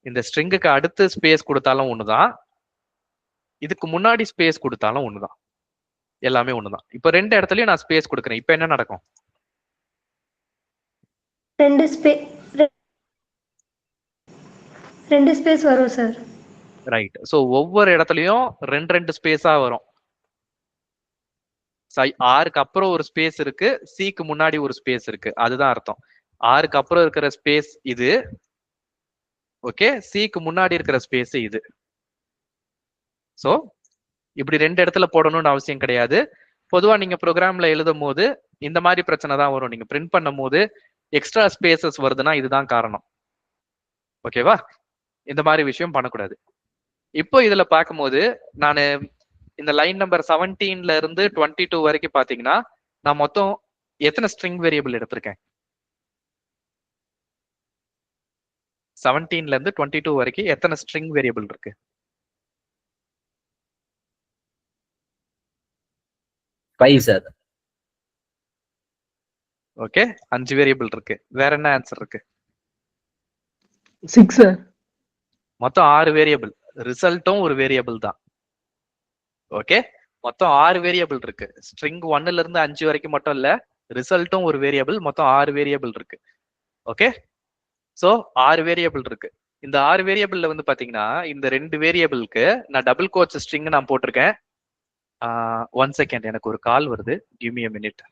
இந்த ஸ்ட்ரிங்குக்கு அடுத்து ஸ்பேஸ் கொடுத்தாலும் ஒண்ணுதான், இதுக்கு முன்னாடி ஸ்பேஸ் கொடுத்தாலும் ஒண்ணுதான், எல்லாமே ஒண்ணுதான். இப்ப 2 இடத்துலயும் நான் ஸ்பேஸ் கொடுக்குறேன். இப்ப என்ன நடக்கும்? ரெண்டு ஸ்பேஸ் வரும் சார். ரைட். சோ ஒவ்வொரு இடத்துலயும் 2 ஸ்பேஸா வரும். ஆருக்கு அப்புறம் ஒரு ஸ்பேஸ் இருக்கு, சிக்கு முன்னாடி ஒரு ஸ்பேஸ் இருக்கு, அதுதான் அர்த்தம். ஆருக்கு அப்புறம் இருக்கிற ஸ்பேஸ் இது, ஓகே, சிக்கு முன்னாடி இருக்கிற ஸ்பேஸ் இது. சோ இப்படி 2 இடத்துல போடணும்னு அவசியம் கிடையாது. பொதுவா நீங்க ப்ரோக்ராம்ல எழுதும் போது இந்த மாதிரி பிரச்சனை தான் வரும். நீங்க பிரிண்ட் பண்ணும் போது எக்ஸ்ட்ரா ஸ்பேசஸ் வருதுன்னா இதுதான் காரணம். ஓகேவா? இந்த மாதிரி விஷயம் பண்ணக்கூடாது. இப்போ இதுல பார்க்கும்போது நான் இந்த லைன் நம்பர் 17ல இருந்து 22 வரைக்கும் பாத்தீங்கன்னா நான் மொத்தம் எத்தனை ஸ்ட்ரிங் வேரியபிள் எடுத்திருக்கேன்? 17ல இருந்து 22 வரைக்கும் எத்தனை ஸ்ட்ரிங் வேரியபிள் இருக்கு? 5 சார். ஓகே, 5 வேரியபிள் இருக்கு. வேற என்ன ஆன்சர் இருக்கு? 6 சார். மொத்தம் 6 வேரியபிள். ரிசல்ட்டும் ஒரு வேரியபிள் தான். ஓகே, மொத்தம் 6 வேரியபிள் இருக்கு. ஸ்ட்ரிங் 1ல இருந்து 5 வரைக்கும் மட்டும் இல்ல, ரிசல்ட்டும் ஒரு வேரியபிள். மொத்தம் 6 வேரியபிள் இருக்கு. ஓகே, சோ 6 வேரியபிள் இருக்கு. இந்த 6 வேரியபிள்ல வந்து பாத்தீங்கன்னா இந்த 2 வேரியபிளுக்கு நான் டபுள் கோட்ஸ் ஸ்ட்ரிங் நான் போட்டிருக்கேன். 1 செகண்ட், எனக்கு ஒரு கால் வருது, give me a minute.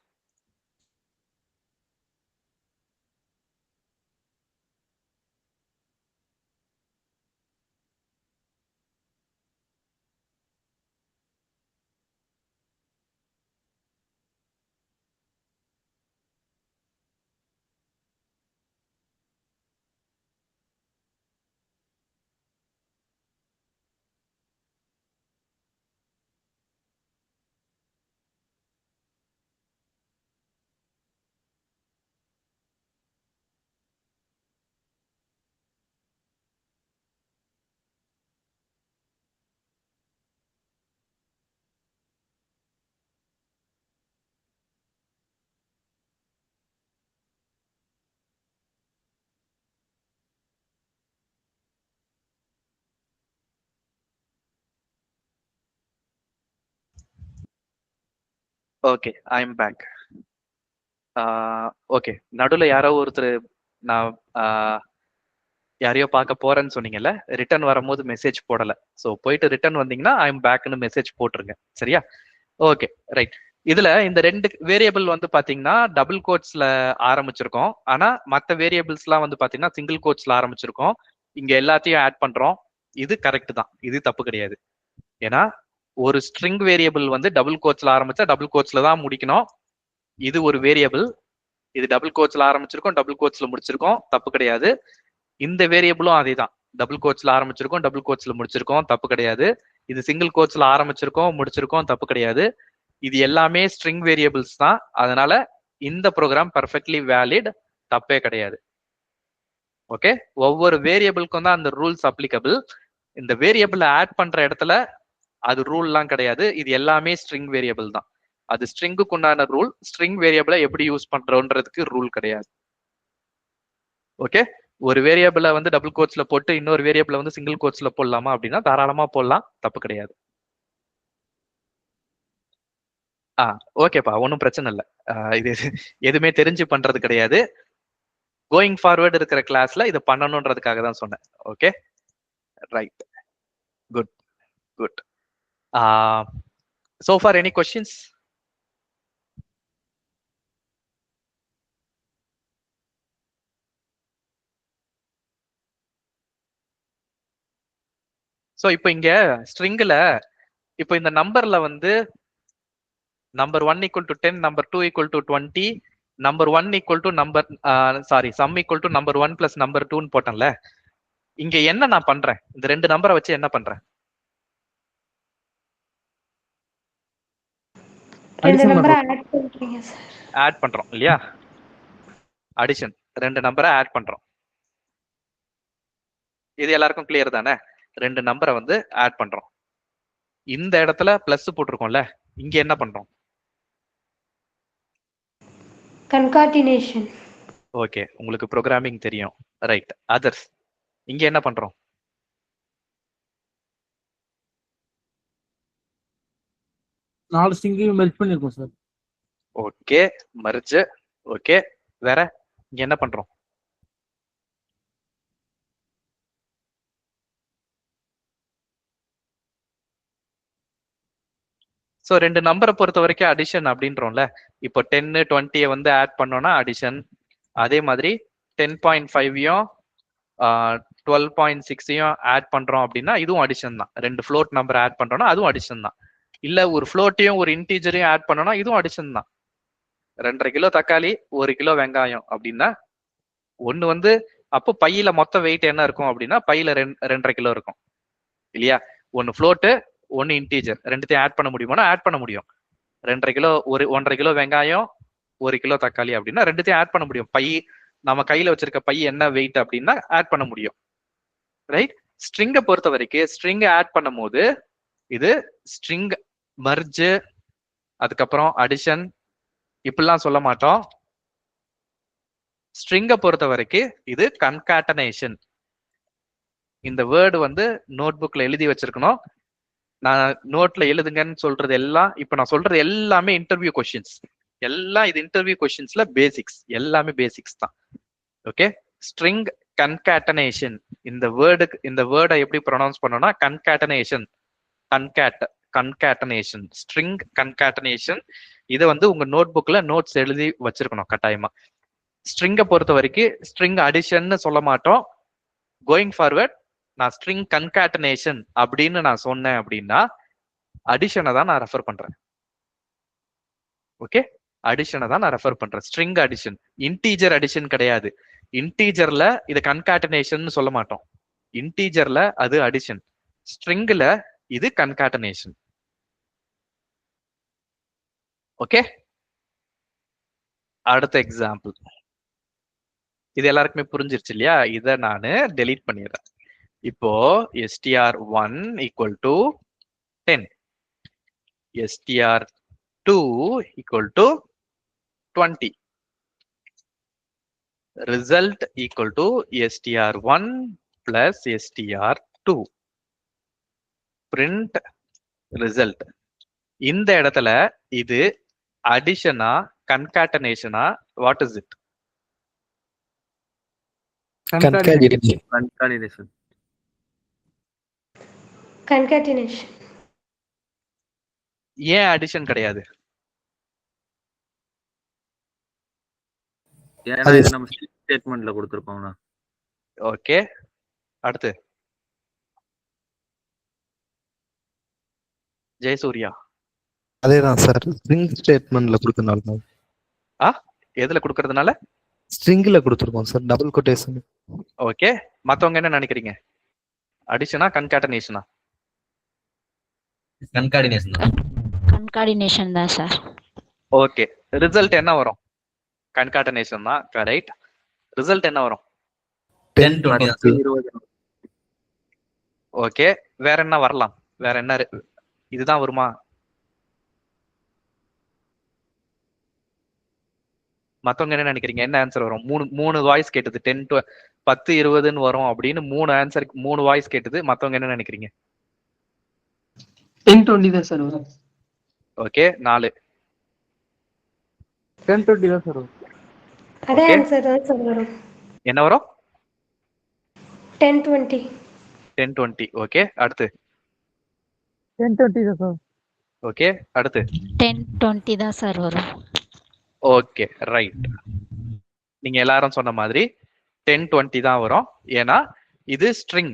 Okay, I am back. Okay, நடுவில் யாரோ ஒருத்தர் நான் யாரையோ பார்க்க போறேன்னு சொன்னீங்கல்ல, ரிட்டர்ன் வரும்போது மெசேஜ் போடல. ஸோ போயிட்டு ரிட்டர்ன் வந்தீங்கன்னா ஐ எம் பேக்னு மெசேஜ் போட்டுருங்க. சரியா? Okay, right. இதுல இந்த 2 வேரியபிள் வந்து பாத்தீங்கன்னா டபுள் கோட்ஸ்ல ஆரம்பிச்சிருக்கோம். ஆனா மற்ற வேரியபிள்ஸ் எல்லாம் வந்து பாத்தீங்கன்னா சிங்கிள் கோட்ஸ்ல ஆரம்பிச்சிருக்கோம். இங்க எல்லாத்தையும் ஆட் பண்றோம். இது கரெக்ட் தான், இது தப்பு கிடையாது. ஏன்னா ஒரு ஸ்ட்ரிங் வேரியபிள் வந்து டபுள் கோட்ஸ்ல ஆரம்பிச்சா டபுள் கோட்ஸ்ல தான் முடிக்கணும். இது ஒரு வேரியபிள், இது டபுள் கோட்ஸ்ல ஆரம்பிச்சிருக்கோம், டபுள் கோட்ஸ்ல முடிச்சிருக்கோம், தப்பு கிடையாது. இந்த வேரியபிளும் அதே தான், டபுள் கோட்ஸ்ல ஆரம்பிச்சிருக்கோம், டபுள் கோட்ஸ்ல முடிச்சிருக்கோம், தப்பு கிடையாது. இது சிங்கிள் கோட்ஸ்ல ஆரம்பிச்சிருக்கோம், முடிச்சிருக்கோம், தப்பு கிடையாது. இது எல்லாமே ஸ்ட்ரிங் வேரியபிள்ஸ் தான். அதனால இந்த ப்ரோக்ராம் பர்ஃபெக்ட்லி வேலிட், தப்பே கிடையாது. ஓகே, ஒவ்வொரு வேரியபிளுக்கும் தான் அந்த ரூல்ஸ் அப்ளிகபிள். இந்த வேரியபிள் ஆட் பண்ற இடத்துல அது ரூல்லாம் கிடையாது. இது எல்லாமே ஸ்ட்ரிங் வேரியபிள் தான். அது ஸ்ட்ரிங்குக்கு உண்டான ரூல். ஸ்ட்ரிங் வேரியபிளை எப்படி யூஸ் பண்றோன்றதுக்கு ரூல் கிடையாது. ஓகே, ஒரு வேரியபிளை வந்து டபுள் கோட்ஸ்ல போட்டு இன்னொரு வேரியபிளை வந்து சிங்கிள் கோட்ஸ்ல போடலாமா அப்படின்னா தாராளமா போடலாம், தப்பு கிடையாது. ஓகேப்பா, ஒன்றும் பிரச்சனை இல்லை. இது எதுவுமே தெரிஞ்சு பண்றது கிடையாது. கோயிங் ஃபார்வர்டு இருக்கிற கிளாஸ்ல இதை பண்ணணுன்றதுக்காக தான் சொன்னேன். Okay, right, good good. So far any questions? So இப்போ இங்க ஸ்ட்ரிங்ல இப்போ இந்த நம்பர்ல வந்து number 1 equal to 10, number 2 equal to 20, number 1 equal to number sum equal to number 1 plus number 2ன்னு போட்டேன்ல. இங்க என்ன நான் பண்றேன்? இந்த 2 நம்பரை வச்சு என்ன பண்றேன்? ஆட் பண்றோம் இல்லையா? அடிஷன், 2 நம்பரை ஆட் பண்றோம். இது எல்லாருக்கும் கிளியர் தானே? 2 நம்பரை வந்து ஆட் பண்றோம். இந்த இடத்துல பிளஸ் போட்டிருக்கோம்ல, இங்க என்ன பண்றோம்? கன்கார்டினேஷன். ஓகே, உங்களுக்கு ப்ரோக்ராமிங் தெரியும், ரைட். அதர்ஸ், இங்க என்ன பண்றோம்? நாலு ஸ்ட்ரிங்கையும் மெர்ஜ் பண்ணிருக்கோம் சார். Okay, merge. ஓகே, வேற இங்க என்ன பண்றோம்? ஸோ 2 நம்பரை பொறுத்த வரைக்கும் அடிஷன் அப்படின்றோம்ல. இப்போ 10, 20 வந்து ஆட் பண்ணோம்னா அடிஷன். அதே மாதிரி 10.5யும் 12.6யும் ஆட் பண்றோம் அப்படின்னா இதுவும் அடிஷன் தான். 2 ஃப்ளோட் நம்பர் ஆட் பண்றோம்னா அதுவும் அடிஷன் தான். இல்ல ஒரு ஃப்ளோட்டையும் ஒரு இன்டீஜரையும் ஆட் பண்ணோம்னா இதுவும் அடிஷன் தான். 2.5 கிலோ தக்காளி, 1 கிலோ வெங்காயம் அப்படின்னா ஒண்ணு வந்து அப்போ பையில மொத்த வெயிட் என்ன இருக்கும் அப்படின்னா பையில 2.5 கிலோ இருக்கும் இல்லையா? ஒன்னு ஃப்ளோட்டு, ஒன்னு இன்டீஜர், ரெண்டுத்தையும் ஆட் பண்ண முடியுமானா ஆட் பண்ண முடியும். 2.5 கிலோ, 1.5 கிலோ வெங்காயம், 1 கிலோ தக்காளி அப்படின்னா ரெண்டுத்தையும் ஆட் பண்ண முடியும். பை நம்ம கையில வச்சிருக்க பை என்ன வெயிட் அப்படின்னா ஆட் பண்ண முடியும், ரைட்? ஸ்ட்ரிங்கை பொறுத்த வரைக்கும் ஸ்ட்ரிங் ஆட் பண்ணும் போது இது ஸ்ட்ரிங் மர்ஜ், அதுக்கப்புறம் அடிஷன் இப்படிலாம் சொல்ல மாட்டோம். ஸ்ட்ரிங்கை பொறுத்த வரைக்கும் இது கன்காட்டனேஷன். இந்த வேர்டு வந்து நோட் புக்ல எழுதி வச்சிருக்கணும். நான் நோட்ல எழுதுங்கன்னு சொல்றது எல்லாம், இப்ப நான் சொல்றது எல்லாமே இன்டர்வியூ கொஸ்டின்ஸ். எல்லாம் இது இன்டர்வியூ கொஸ்டின்ஸ்ல பேசிக்ஸ், எல்லாமே பேசிக்ஸ் தான். Okay, string concatenation. இந்த வேர்டை எப்படி ப்ரொனவுன்ஸ் பண்ணோம்னா கன்காட்டனேஷன், கன்காட்டனேஷன், ஸ்ட்ரிங் கன்காட்டனேஷன். இதை வந்து உங்க நோட் புக்ல நோட்ஸ் எழுதி வச்சிருக்கணும் கட்டாயமா. ஸ்ட்ரிங்கை பொறுத்த வரைக்கும் ஸ்ட்ரிங் அடிஷன் சொல்ல மாட்டோம். கோயிங் ஃபார்வர்ட் நான் ஸ்ட்ரிங் கன்காட்டனேஷன் அப்படின்னு நான் சொன்னேன் அப்படின்னா அடிஷனை தான் நான் ரெஃபர் பண்றேன். ஓகே, அடிஷனை தான் நான் ரெஃபர் பண்றேன். ஸ்ட்ரிங் அடிஷன், இன்டீஜர் அடிஷன் கிடையாது. இன்டீஜர்ல இது கன்காட்டனேஷன் சொல்ல மாட்டோம். இன்டீஜர்ல அது அடிஷன், ஸ்ட்ரிங்ல இது கன்காட்டனேஷன். ஓகே, அடுத்த எக்ஸாம்பிள். இது எல்லாருக்குமே புரிஞ்சிருச்சு இல்லையா? இதை நான் டெலீட் பண்ணிடுறேன். இப்போ str1 equal to 10, str2 equal to 20, result equal to str1 plus str2, print result. இந்த இடத்துல இது அடிஷனா, கன்காட்டனேஷனா, வாட் இஸ் இட்? Concatenation. கன்காலிடேஷன். கன்காட்டினேஷன். ஏன் அடிஷன் கிடையாது? ஏன்னா இது நம்ம ஸ்டேட்மெண்ட்ல கொடுத்துருக்கோம்னா. ஓகே, அடுத்து ஜெயசூர்யா. அதேதான் சார், ஸ்ட்ரிங் ஸ்டேட்மெண்ட்ல கொடுக்கறனால தான். எதுல கொடுக்கறதுனால? ஸ்ட்ரிங்ல கொடுத்துருக்கோம் சார், டபுள் கொட்டேஷன். ஓகே, மத்தவங்க என்ன நினைக்கிறீங்க? அடிஷனா, கன்காட்டனேஷனா? கன்கார்டினேஷன் தான். கன்கார்டினேஷன் தான் சார். ஓகே, ரிசல்ட் என்ன வரும்? கன்காட்டனேஷன் தான் கரெக்ட். ரிசல்ட் என்ன வரும்? 10, 20 தான் சார். 20. ஓகே, வேற என்ன வரலாம்? வேற என்ன இதுதான் வருமா? மத்தவங்க என்ன நினைக்கிறீங்க? என்ன ஆன்சர் வரும்? மூணு வாய்ஸ் கேட்டது. 10 to 10, 20ன்னு வரும் அப்படின்னு 3 ஆன்சருக்கு 3 வாய்ஸ் கேட்டது. மத்தவங்க என்ன நினைக்கிறீங்க? 10, 20 தான் சார் வரும். ஓகே, 4. 10, 20 தான் சார் வரும். அதே Okay. ஆன்சர் தான் சார் வரும். என்ன வரும்? 10, 20. 10, 20. ஓகே, அடுத்து 10, 20 தான் சார். ஓகே, அடுத்து 10, 20 தான் சார் வரும். Okay, right. நீங்க எல்லாரும் சொன்ன மாதிரி 10, 20 தான் வரும். ஏன்னா இது ஸ்ட்ரிங்.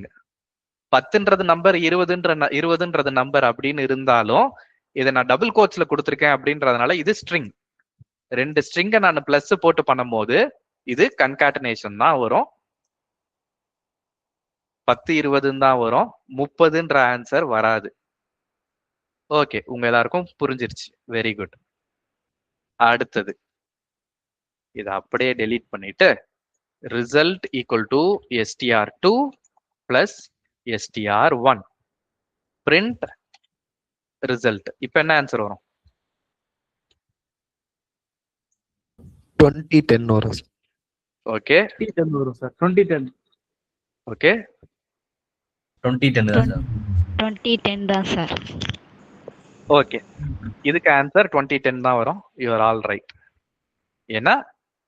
10ன்றது நம்பர், 20ன்றது நம்பர் அப்படின்னு இருந்தாலும் இதை நான் டபுள் கோட்ஸ்ல கொடுத்துருக்கேன் அப்படின்றதுனால இது ஸ்ட்ரிங். 2 ஸ்ட்ரிங்கை நான் பிளஸ் போட்டு பண்ணும்போது இது கன்காட்டனேஷன் தான் வரும். 10, 20 தான் வரும். 30ன்ற ஆன்சர் வராது. ஓகே, உங்க எல்லாருக்கும் புரிஞ்சிருச்சு. Very good. அடுத்தது இதை அப்படியே டெலீட் பண்ணிட்டு result equal to str2 plus str1 print result. இப்ப என்ன ஆன்சர் வரும்? 20, 10 வரும் சார். ஓகே, 10 வரும் சார். 20, 10. ஓகே, 20, 10 தான் சார். 20, 10 தான் சார். ஓகே. இதுக்கு ஆன்சர் 20, 10 தான் வரும். You're all right. ஏன்னா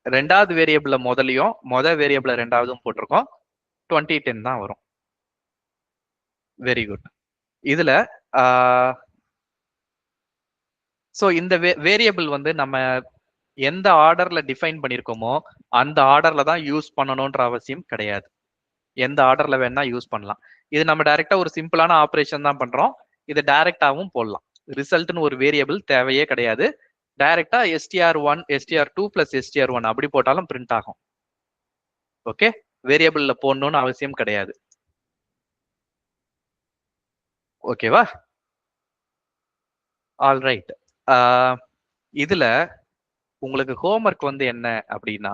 ரெண்டாவது வேரியபிள் முதலையும் வேரியபிள் ரெண்டாவதும் போட்டிருக்கோம். 20, 10 தான் வரும். Very good. இதுல ஸோ இந்த வேரியபிள் வந்து நம்ம எந்த ஆர்டர்ல டிஃபைன் பண்ணியிருக்கோமோ அந்த ஆர்டர்ல தான் யூஸ் பண்ணணும்ன்ற அவசியம் கிடையாது. எந்த ஆர்டர்ல வேணா யூஸ் பண்ணலாம். இது நம்ம டைரக்டா ஒரு சிம்பிளான ஆப்ரேஷன் தான் பண்றோம். இது டைரக்டாவும் போடலாம். ரிசல்ட்னு ஒரு வேரியபிள் தேவையே கிடையாது. டைரக்டா str1, str2 பிளஸ் str1 அப்படி போட்டாலும் பிரிண்ட் ஆகும். ஓகே, வேரியபிள்ல போடணும்னு அவசியம் கிடையாது. ஓகேவா? All right. இதுல உங்களுக்கு ஹோம்ஒர்க் வந்து என்ன அப்படின்னா,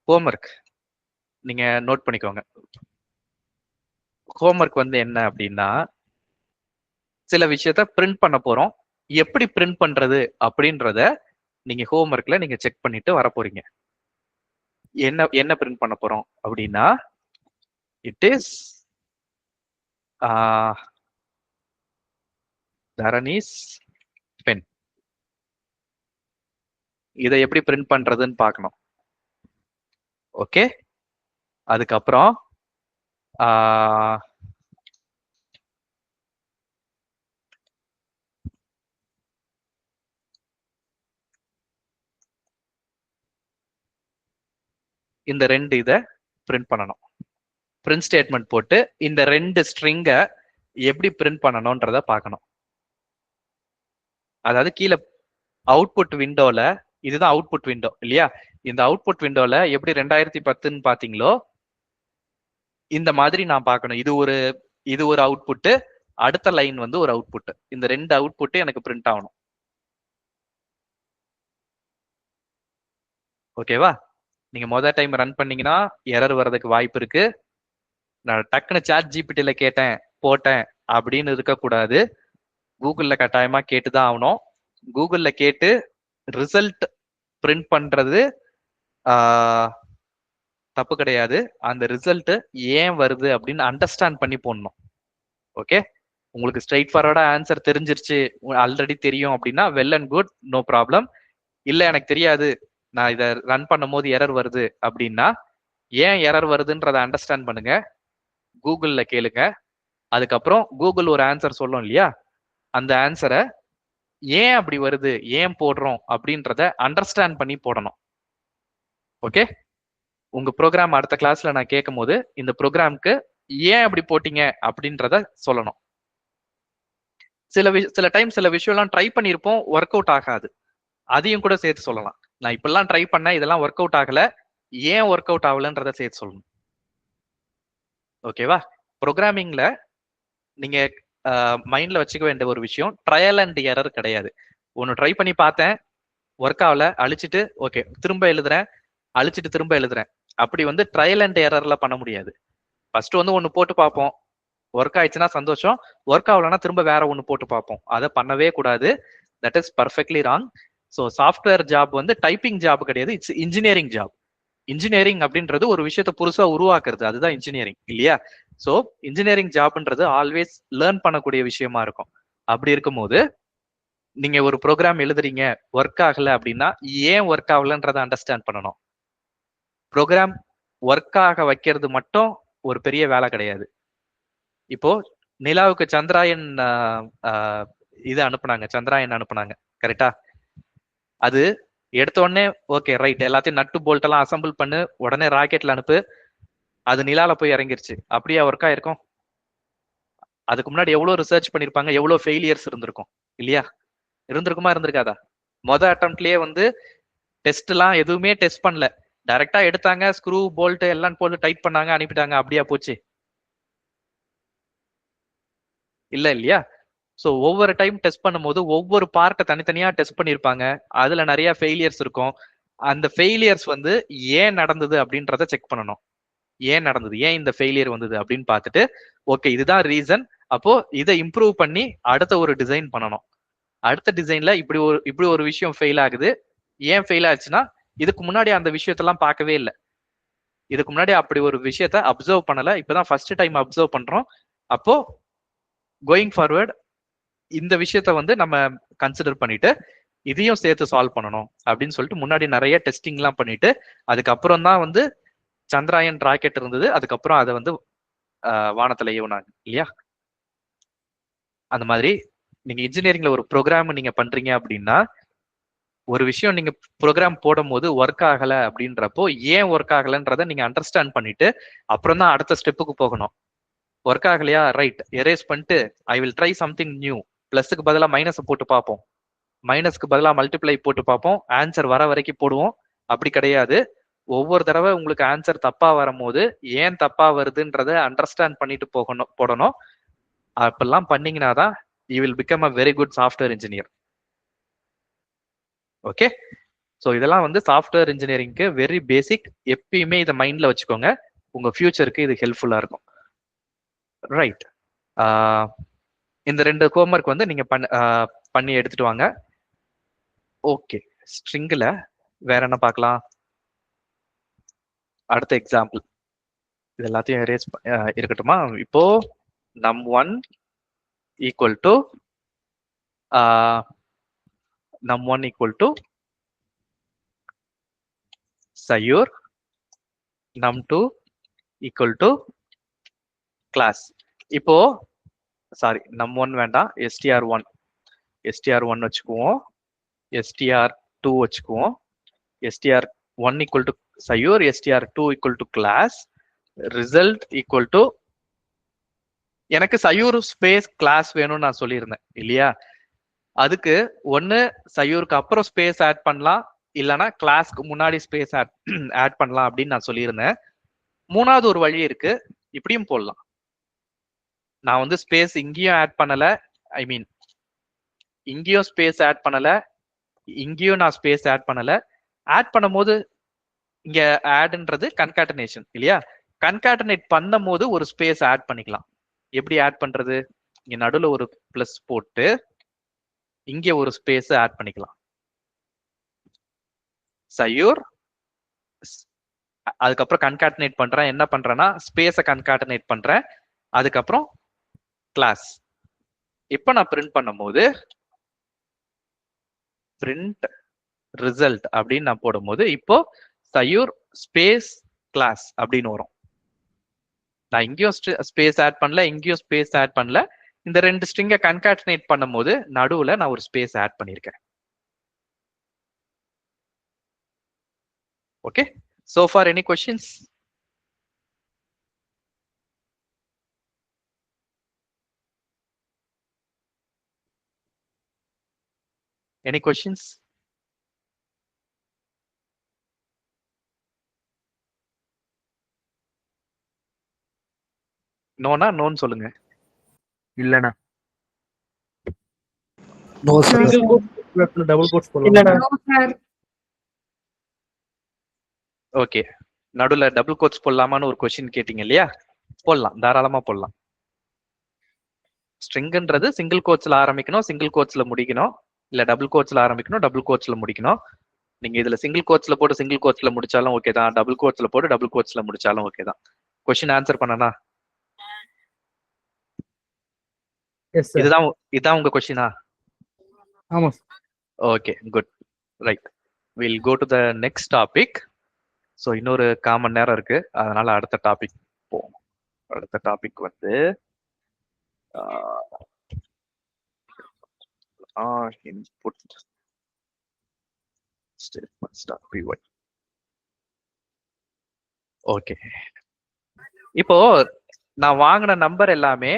ஹோம்ஒர்க் நீங்க நோட் பண்ணிக்கோங்க. ஹோம்ஒர்க் வந்து என்ன அப்படின்னா, சில விஷயத்த பிரிண்ட் பண்ண போறோம். எப்படி பிரிண்ட் பண்றது அப்படின்றத நீங்க ஹோம்ஒர்க்ல நீங்க செக் பண்ணிட்டு வர போறீங்க. என்ன பிரிண்ட் பண்ண போறோம் அப்படின்னா, இட் இஸ் தரணிஸ் பென். இதை எப்படி பிரிண்ட் பண்றதுன்னு பார்க்கணும். ஓகே, அதுக்கப்புறம் இந்த 2 இதை பிரிண்ட் பண்ணணும். பிரிண்ட் ஸ்டேட்மெண்ட் போட்டு இந்த 2 ஸ்ட்ரிங்கை எப்படி பிரிண்ட் பண்ணணும்ன்றத பார்க்கணும். அதாவது கீழே அவுட்புட் விண்டோல, இதுதான் அவுட்புட் விண்டோ இல்லையா? இந்த அவுட்புட் விண்டோல எப்படி 2010ன்னு பாத்தீங்களோ இந்த மாதிரி நான் பார்க்கணும். இது ஒரு அவுட்புட், அடுத்த லைன் வந்து ஒரு அவுட்புட். இந்த 2 அவுட்புட் எனக்கு பிரிண்ட் ஆகணும். ஓகேவா? நீங்க முதல் டைம் ரன் பண்ணீங்கன்னா எரர் வர்றதுக்கு வாய்ப்பு இருக்கு. நான் டக்குன்னு சாட் ஜிபிடில கேட்டேன் போட்டேன் அப்படின்னு இருக்கக்கூடாது. கூகுள்ல கட்டாயமா கேட்டுதான் ஆகணும். கூகுள்ல கேட்டு ரிசல்ட் பிரிண்ட் பண்றது தப்பு கிடையாது. அந்த ரிசல்ட் ஏன் வருது அப்படின்னு அண்டர்ஸ்டாண்ட் பண்ணி போடணும். ஓகே, உங்களுக்கு ஸ்ட்ரைட் ஃபார்வர்டா ஆன்சர் தெரிஞ்சிருச்சு, ஆல்ரெடி தெரியும் அப்படின்னா well and good, no problem. இல்ல எனக்கு தெரியாது, நான் இதை ரன் பண்ணும் போது எரர் வருது அப்படின்னா ஏன் எரர் வருதுன்றதை அண்டர்ஸ்டாண்ட் பண்ணுங்க, கூகுள்ல கேளுங்க. அதுக்கப்புறம் கூகுள் ஒரு ஆன்சர் சொல்லும் இல்லையா, அந்த ஆன்சரை ஏன் அப்படி வருது, ஏன் போடுறோம் அப்படின்றத அண்டர்ஸ்டாண்ட் பண்ணி போடணும். ஓகே, உங்க ப்ரோக்ராம் அடுத்த கிளாஸ்ல நான் கேட்கும் போது இந்த ப்ரோக்ராம்க்கு ஏன் அப்படி போட்டீங்க அப்படின்றத சொல்லணும். சில டைம் சில விஷயம்லாம் ட்ரை பண்ணியிருப்போம், ஒர்க் அவுட் ஆகாது, அதையும் கூட சேர்த்து சொல்லலாம். நான் இப்பெல்லாம் ட்ரை பண்ணேன், இதெல்லாம் ஒர்க் அவுட் ஆகல, ஏன் ஒர்க் அவுட் ஆகலன்றத சேர்த்து சொல்லணும். ஓகேவா? ப்ரோக்ராமிங்ல நீங்க மைண்ட்ல வச்சுக்க வேண்டிய ஒரு விஷயம், ட்ரையல் அண்ட் எரர் கிடையாது. ஒன்னு ட்ரை பண்ணி பார்த்தேன், ஒர்க் ஆகல, அழிச்சிட்டு ஓகே திரும்ப எழுதுறேன், அழிச்சிட்டு திரும்ப எழுதுறேன். அப்படி வந்து ட்ரையல் அண்ட் எரர்ல பண்ண முடியாது. ஃபர்ஸ்ட் வந்து ஒன்னு போட்டு பார்ப்போம், ஒர்க் ஆயிடுச்சுன்னா சந்தோஷம், ஒர்க் ஆகலன்னா திரும்ப வேற ஒன்னு போட்டு பார்ப்போம். அதை பண்ணவே கூடாது. That is perfectly wrong. So software job வந்து டைப்பிங் ஜாப் கிடையாது, இட்ஸ் இன்ஜினியரிங் ஜாப். இன்ஜினியரிங் அப்படின்றது ஒரு விஷயத்த புதுசா உருவாக்குறது, அதுதான் இன்ஜினியரிங் இல்லையா? ஸோ இன்ஜினியரிங் ஜாப்ன்றது ஆல்வேஸ் லேர்ன் பண்ணக்கூடிய விஷயமா இருக்கும். அப்படி இருக்கும்போது நீங்க ஒரு ப்ரோக்ராம் எழுதுறீங்க, ஒர்க் ஆகல அப்படின்னா ஏன் ஒர்க் ஆகலன்றதை அண்டர்ஸ்டாண்ட் பண்ணணும். ப்ரோக்ராம் ஒர்க் ஆக வைக்கிறது மட்டும் ஒரு பெரிய வேலை கிடையாது. இப்போ நிலாவுக்கு சந்திராயன் இது அனுப்புனாங்க, சந்திராயன் அனுப்புனாங்க, கரெக்டா? அது எடுத்த உடனே ஓகே ரைட் எல்லாத்தையும் நட்டு போல்ட் எல்லாம் அசம்பிள் பண்ணு, உடனே ராக்கெட்ல அனுப்பு, அது நிலால போய் இறங்கிருச்சு. அப்படியே ஒர்க் ஆயிருக்கும்? அதுக்கு முன்னாடி எவ்வளவு ரிசர்ச் பண்ணிருப்பாங்க, எவ்வளவு ஃபெயிலியர்ஸ் இருந்திருக்கும் இல்லையா? இருந்திருக்குமா, இருந்திருக்காதா? அட்டெம்ப்ட்லயே வந்து டெஸ்ட் எல்லாம் எதுவுமே டெஸ்ட் பண்ணல, டைரக்டா எடுத்தாங்க, ஸ்க்ரூ போல்ட் எல்லாம் போட்டு டைட் பண்ணாங்க, அனுப்பிட்டாங்க, அப்படியா போச்சு? இல்ல இல்லையா? ஸோ ஒவ்வொரு டைம் டெஸ்ட் பண்ணும்போது ஒவ்வொரு பார்ட்டை தனித்தனியா டெஸ்ட் பண்ணியிருப்பாங்க, அதுல நிறைய ஃபெயிலியர்ஸ் இருக்கும். அந்த ஃபெயிலியர்ஸ் வந்து ஏன் நடந்தது அப்படின்றத செக் பண்ணணும். ஏன் நடந்தது, ஏன் இந்த ஃபெயிலியர் வந்தது அப்படின்னு பார்த்துட்டு ஓகே இதுதான் ரீசன், அப்போ இதை இம்ப்ரூவ் பண்ணி அடுத்த ஒரு டிசைன் பண்ணணும். அடுத்த டிசைன்ல இப்படி ஒரு விஷயம் ஃபெயில் ஆகுது, ஏன் ஃபெயில் ஆச்சுன்னா இதுக்கு முன்னாடி அந்த விஷயத்தெல்லாம் பார்க்கவே இல்லை, இதுக்கு முன்னாடி அப்படி ஒரு விஷயத்த அப்சர்வ் பண்ணல, இப்பதான் ஃபர்ஸ்ட் டைம் அப்சர்வ் பண்றோம். அப்போ கோயிங் ஃபார்வர்ட் இந்த விஷயத்த வந்து நம்ம கன்சிடர் பண்ணிட்டு இதையும் சேர்த்து சால்வ் பண்ணணும் அப்படின்னு சொல்லிட்டு முன்னாடி நிறைய டெஸ்டிங் எல்லாம் பண்ணிட்டு அதுக்கப்புறம் தான் வந்து சந்திராயன் ராக்கெட் இருந்தது, அதுக்கப்புறம் அதை வந்து வானத்துல ஏவுனாங்க இல்லையா? அந்த மாதிரி நீங்க இன்ஜினியரிங்ல ஒரு ப்ரோக்ராம் நீங்க பண்றீங்க அப்படின்னா ஒரு விஷயம் நீங்க ப்ரோக்ராம் போடும் போது ஒர்க் ஆகல அப்படின்றப்போ ஏன் ஒர்க் ஆகலன்றத நீங்க அண்டர்ஸ்டாண்ட் பண்ணிட்டு அப்புறம் தான் அடுத்த ஸ்டெப்புக்கு போகணும். ஒர்க் ஆகலையா, ரைட் எரேஸ் பண்ணிட்டு I will try something new, பிளஸுக்கு பதிலாக மைனஸ் போட்டு பார்ப்போம், மைனஸ்க்கு பதிலாக மல்டிப்ளை போட்டு பார்ப்போம், ஆன்சர் வர வரைக்கும் போடுவோம். அப்படி கிடையாது, ஒவ்வொரு தடவை உங்களுக்கு ஆன்சர் தப்பா வரும்போது ஏன் தப்பா வருதுன்றத அண்டர்ஸ்டாண்ட் பண்ணிட்டு போடணும். அப்பெல்லாம் பண்ணீங்கன்னா தான் you will become a very good software engineer. Okay, so இதெல்லாம் வந்து சாஃப்ட்வேர் இன்ஜினியரிங்க்கு வெரி பேசிக். எப்பயுமே இதை மைண்ட்ல வச்சுக்கோங்க, உங்க ஃபியூச்சருக்கு இது ஹெல்ப்ஃபுல்லா இருக்கும். ரைட், இந்த 2 ஹோம்ஒர்க் வந்து நீங்க பண்ணி எடுத்துட்டு வாங்க. ஓகே, ஸ்ட்ரிங்ல வேற என்ன பார்க்கலாம்? அடுத்த எக்ஸாம்பிள் இது எல்லாத்தையும் எரேஸ் இருக்கட்டுமா? இப்போ num1 equal to Sayur, num2 equal to class. இப்போ சாரி num1 வேண்டாம், str1 வச்சுக்குவோம், str2 வச்சுக்குவோம், str1 equal to Sayur, str2 equal to class, result equal to எனக்கு Sayur ஸ்பேஸ் கிளாஸ் வேணும்னு நான் சொல்லியிருந்தேன் இல்லையா? அதுக்கு ஒன்னு Sayurக்கு அப்புறம் ஸ்பேஸ் ஆட் பண்ணலாம், இல்லைன்னா கிளாஸ்க்கு முன்னாடி ஸ்பேஸ் ஆட் பண்ணலாம் அப்படின்னு நான் சொல்லியிருந்தேன். மூணாவது ஒரு வழி இருக்கு, இப்படியும் போடலாம். நான் வந்து ஸ்பேஸ் இங்கேயும் ஆட் பண்ணல, ஐ மீன் இங்கேயும் ஸ்பேஸ் ஆட் பண்ணல, இங்கேயும் நான் ஸ்பேஸ் ஆட் பண்ணல. ஆட் பண்ணும்போது இங்க ஆட்ன்றது கன்காட்டனேஷன் இல்லையா? கன்காட்டனேட் பண்ணும் போது ஒரு ஸ்பேஸ் ஆட் பண்ணிக்கலாம். எப்படி ஆட் பண்றது? இங்க நடுவில் ஒரு பிளஸ் போட்டு இங்க ஒரு ஸ்பேஸ் ஆட் பண்ணிக்கலாம். Sayur, அதுக்கப்புறம் கன்காட்டனேட் பண்றேன். என்ன பண்றேன்னா ஸ்பேஸை கன்காட்டனேட் பண்றேன், அதுக்கப்புறம் கிளாஸ். இப்ப நான் பிரிண்ட் பண்ணும்போது பிரிண்ட் ரிசல்ட் அப்படின்னு நான் போடும்போது இப்போ சயூர் ஸ்பேஸ் கிளாஸ் அப்படின்னு வரும். நான் இங்கேயும் ஸ்பேஸ் ஆட் பண்ணல, இங்கேயும் ஸ்பேஸ் ஆட் பண்ணல. இந்த ரெண்டு ஸ்ட்ரிங்கை கன்காட்டினேட் பண்ணும்போது நடுவுல நான் ஒரு ஸ்பேஸ் ஆட் பண்ணியிருக்கேன். Okay, so far any questions? Any questions? நோனா நோன்னு சொல்லுங்க. இல்லண்ணா. No sir. டபுள் கோட்ஸ் போடலாம். No, sir. ஓகே, நடுவுல டபுள் கோட்ஸ் போடலாமான்னு ஒரு கொஸ்டின் கேட்டீங்க இல்லையா? போடலாம், தாராளமா போடலாம். ஸ்ட்ரிங்ன்றது சிங்கிள் கோட்ஸ்ல ஆரம்பிக்கணும், சிங்கிள் கோட்ஸ்ல முடிக்கணும், இல்ல டபுள் கோட்ஸ்ல ஆரம்பிக்கணும், டபுள் கோட்ஸ்ல முடிக்கணும். நீங்க இதுல சிங்கிள் கோட்ஸ்ல போட்டு சிங்கிள் கோட்ஸ்ல முடிச்சாலும் ஓகே தான், டபுள் கோட்ஸ்ல போட்டு டபுள் கோட்ஸ்ல முடிச்சாலும் ஓகே தான். கொஸ்டின் ஆன்சர் பண்ணனா? இதுதான் உங்க கொஸ்டினா? ஆமா. Okay, good, right. Will go to the next topic. So இன்னொரு காமன் நேரம் இருக்கு, அதனால அடுத்த டாபிக் போவோம். அடுத்த டாபிக் வந்து இன்புட் ஸ்டேட்மெண்ட்ஸ்.py. ஓகே, இப்போ நான் வாங்கின நம்பர் எல்லாமே,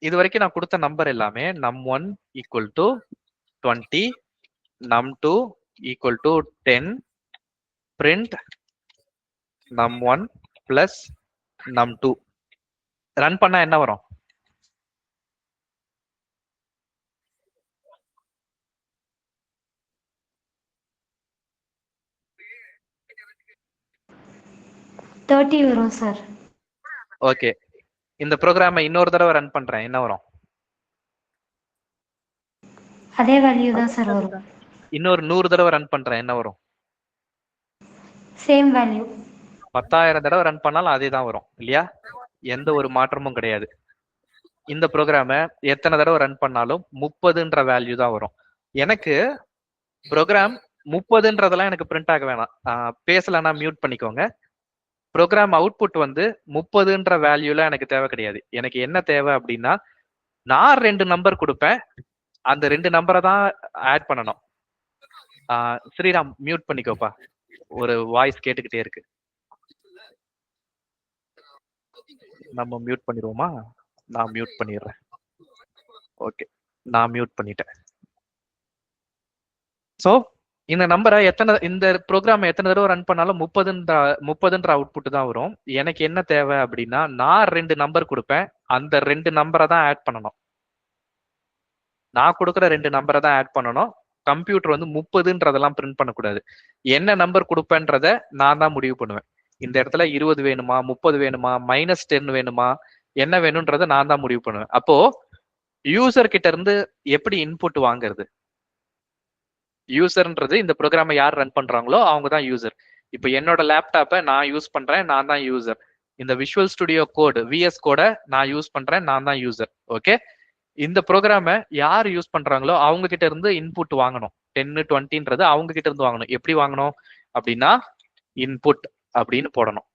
இது வரைக்கும் நான் கொடுத்த நம்பர் எல்லாமே num1 equal to 20, num2 equal to 10, print num1 plus num2. Run பண்ணா என்ன வரும்? வரும் சார். ஓகே, இந்த ப்ரோக்ராமை இன்னொரு தடவை ரன் பண்றேன், என்ன வரும்? அதே வேல்யூ தான் சார் வரும். இன்னொரு 100 தடவை ரன் பண்றேன், என்ன வரும்? Same value. 10,000 தடவை ரன் பண்ணாலும் அதே தான் வரும் இல்லையா? எந்த ஒரு மாற்றமும் கிடையாது. இந்த ப்ரோக்ராமை எத்தனை தடவை ரன் பண்ணாலும் 30ன்ற வேல்யூ தான் வரும். எனக்கு ப்ரோக்ராம் 30ன்றதெல்லாம் எனக்கு பிரிண்ட் ஆக வேணாம். பேசலன்னா மியூட் பண்ணிக்கோங்க. ப்ரோக்ராம் அவுட்புட் வந்து 30ன்ற வேல்யூல எனக்கு தேவை கிடையாது. எனக்கு என்ன தேவை அப்படின்னா, நான் 2 நம்பர் கொடுப்பேன், அந்த 2 நம்பரை தான் ஆட் பண்ணணும். ஸ்ரீராம் மியூட் பண்ணிக்கோப்பா, ஒரு வாய்ஸ் கேட்டுக்கிட்டே இருக்கு. நம்ம மியூட் பண்ணிடுவோமா? நான் மியூட் பண்ணிடுறேன். ஓகே, நான் மியூட் பண்ணிட்டேன். ஸோ இந்த நம்பரை இந்த ப்ரோக்ராம் எத்தனை தடவை ரன் பண்ணாலும் 30ன்ற அவுட்புட் தான் வரும். எனக்கு என்ன தேவை அப்படின்னா, நான் 2 நம்பர் கொடுப்பேன், அந்த 2 நம்பரை தான் ஆட் பண்ணணும். நான் கொடுக்குற 2 நம்பரை தான் ஆட் பண்ணணும். கம்ப்யூட்டர் வந்து 30ன்றதெல்லாம் பிரிண்ட் பண்ணக்கூடாது. என்ன நம்பர் கொடுப்பேன்றத நான் தான் முடிவு பண்ணுவேன். இந்த இடத்துல 20 வேணுமா, 30 வேணுமா, -10 வேணுமா, என்ன வேணும்ன்றத நான் தான் முடிவு பண்ணுவேன். அப்போ யூசர் கிட்ட இருந்து எப்படி இன்புட் வாங்குறது? யூசர்ன்றது இந்த ப்ரோக்ராமை யார் ரன் பண்றாங்களோ அவங்க தான் யூசர். இப்போ என்னோட லேப்டாப்பை நான் யூஸ் பண்றேன், நான் தான் யூசர். இந்த விஷுவல் ஸ்டுடியோ கோட் விஎஸ் கோட நான் யூஸ் பண்றேன், நான் தான் யூசர். ஓகே, இந்த ப்ரோக்ராமை யார் யூஸ் பண்றாங்களோ அவங்க கிட்ட இருந்து இன்புட் வாங்கணும். 10, 20ன்றது அவங்க கிட்ட இருந்து வாங்கணும். எப்படி வாங்கணும் அப்படின்னா, இன்புட் அப்படின்னு போடணும்.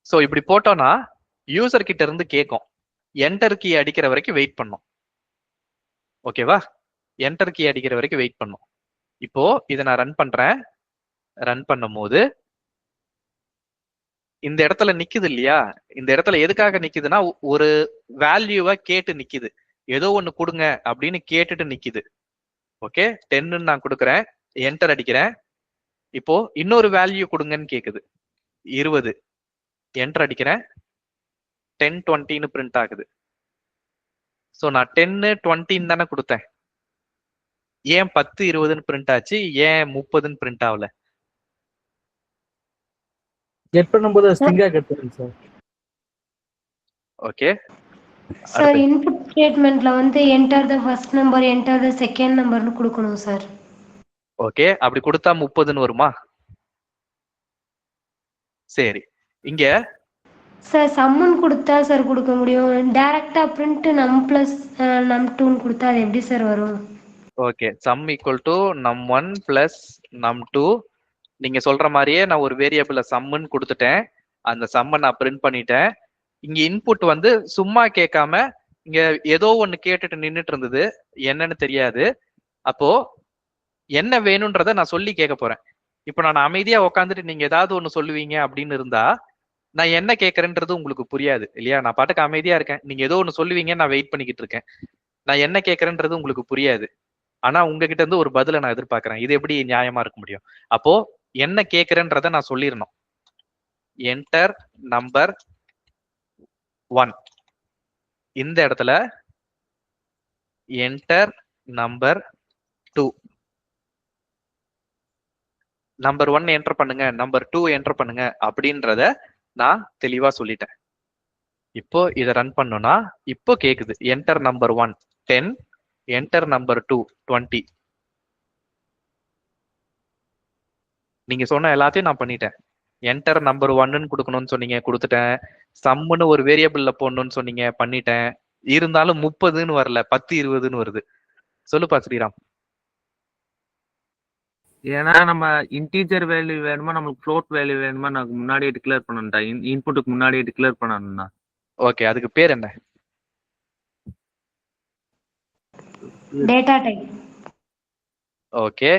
ஸோ இப்படி போட்டோம்னா யூசர் கிட்ட இருந்து கேட்கும். என்டர் கீ அடிக்கிற வரைக்கும் வெயிட் பண்ணும். ஓகேவா? என்டர் கீ அடிக்கிற வரைக்கும் வெயிட் பண்ணும். இப்போ இதை நான் ரன் பண்றேன். ரன் பண்ணும் போது இந்த இடத்துல நிக்குது இல்லையா? இந்த இடத்துல எதுக்காக நிக்குதுன்னா, ஒரு வேல்யூவை கேட்டு நிக்குது. ஏதோ ஒண்ணு கொடுங்க அப்படின்னு கேட்டுட்டு நிக்குது. ஓகே, 10 நான் கொடுக்குறேன், என்டர் அடிக்கிறேன். இப்போ இன்னொரு வேல்யூ கொடுங்கன்னு கேக்குது, 20. என்டர் அடிக்கிறேன், 10, 20ன்னு பிரிண்ட் ஆகுது. ஸோ நான் 10, 20ன்னு தானே கொடுத்தேன். ஏன் 10, 20ன்னு பிரிண்ட் ஆச்சு? ஏன் 30ன்னு பிரிண்ட் ஆகல? கெட் பண்ணும்போது ஸ்ட்ரிங்கா கெட் பண்ணுங்க சார். ஓகே, சார் இன்புட் ஸ்டேட்மெண்ட்ல வந்து enter the first number, enter the second நம்பர்னு கொடுக்கணும் சார். ஓகே, அப்படி கொடுத்தா 30ன்னு வருமா? சரி, இங்க சார் சம்மன் கொடுத்தா சார் கொடுக்க முடியும். டைரக்டா பிரிண்ட் நம் பிளஸ் நம் டூன்னு கொடுத்தா அது எப்படி சார் வரும்? Okay, some equal to num1 plus num2. நீங்க சொல்ற மாதிரியே நான் ஒரு வேரியபிள சம்முன்னு கொடுத்துட்டேன். அந்த சம்மை நான் பிரிண்ட் பண்ணிட்டேன். இங்க இன்புட் வந்து சும்மா கேட்காம இங்க ஏதோ ஒண்ணு கேட்டுட்டு நின்னுட்டு இருந்தது, என்னன்னு தெரியாது. அப்போ என்ன வேணும்ன்றத நான் சொல்லி கேட்க போறேன். இப்போ நான் அமைதியா உட்காந்துட்டு நீங்க ஏதாவது ஒண்ணு சொல்லுவீங்க அப்படின்னு இருந்தா நான் என்ன கேட்கறேன்றது உங்களுக்கு புரியாது இல்லையா? நான் பாட்டுக்கு அமைதியா இருக்கேன், நீங்க ஏதோ ஒண்ணு சொல்லுவீங்க, நான் வெயிட் பண்ணிக்கிட்டு இருக்கேன். நான் என்ன கேட்கறேன்றது உங்களுக்கு புரியாது. ஆனா உங்ககிட்ட இருந்து ஒரு பதில நான் எதிர்பார்க்கிறேன். இது எப்படி நியாயமா இருக்க முடியும்? அப்போ என்ன கேட்கறேன்றத நான் சொல்லிடணும். Enter number 1. இந்த இடத்துல என்டர் நம்பர் 2. நம்பர் 1 என்டர் பண்ணுங்க, நம்பர் 2 என்டர் பண்ணுங்க அப்படின்றத நான் தெளிவா சொல்லிட்டேன். இப்போ இதை ரன் பண்ணோம்னா இப்போ கேக்குது. Enter number 1 10, enter number 2 20. நீங்க சொன்ன எல்லாத்தையும் நான் பண்ணிட்டேன். என்டர் நம்பர் 1ன்னு கொடுக்கணும்னு சொன்னீங்க, கொடுத்துட்டேன். சம்முன்னு ஒரு வேரியபிள்ல போடணும்னு சொன்னீங்க, பண்ணிட்டேன். இருந்தாலும் 30ன்னு வரல, 10 20ன்னு வருது. சொல்லுப்பா ஸ்ரீராம். ஏன்னா நம்ம இன்டீஜர் வேல்யூ வேணுமா நம்மளுக்கு ஃப்ளோட் வேல்யூ வேணுமா நான் முன்னாடியே டிக்ளேர் பண்ணணும்டா. இன்புட்டுக்கு முன்னாடியே டிக்ளேர் பண்ணணும்னா. ஓகே, அதுக்கு பேர் என்ன? Data type. Okay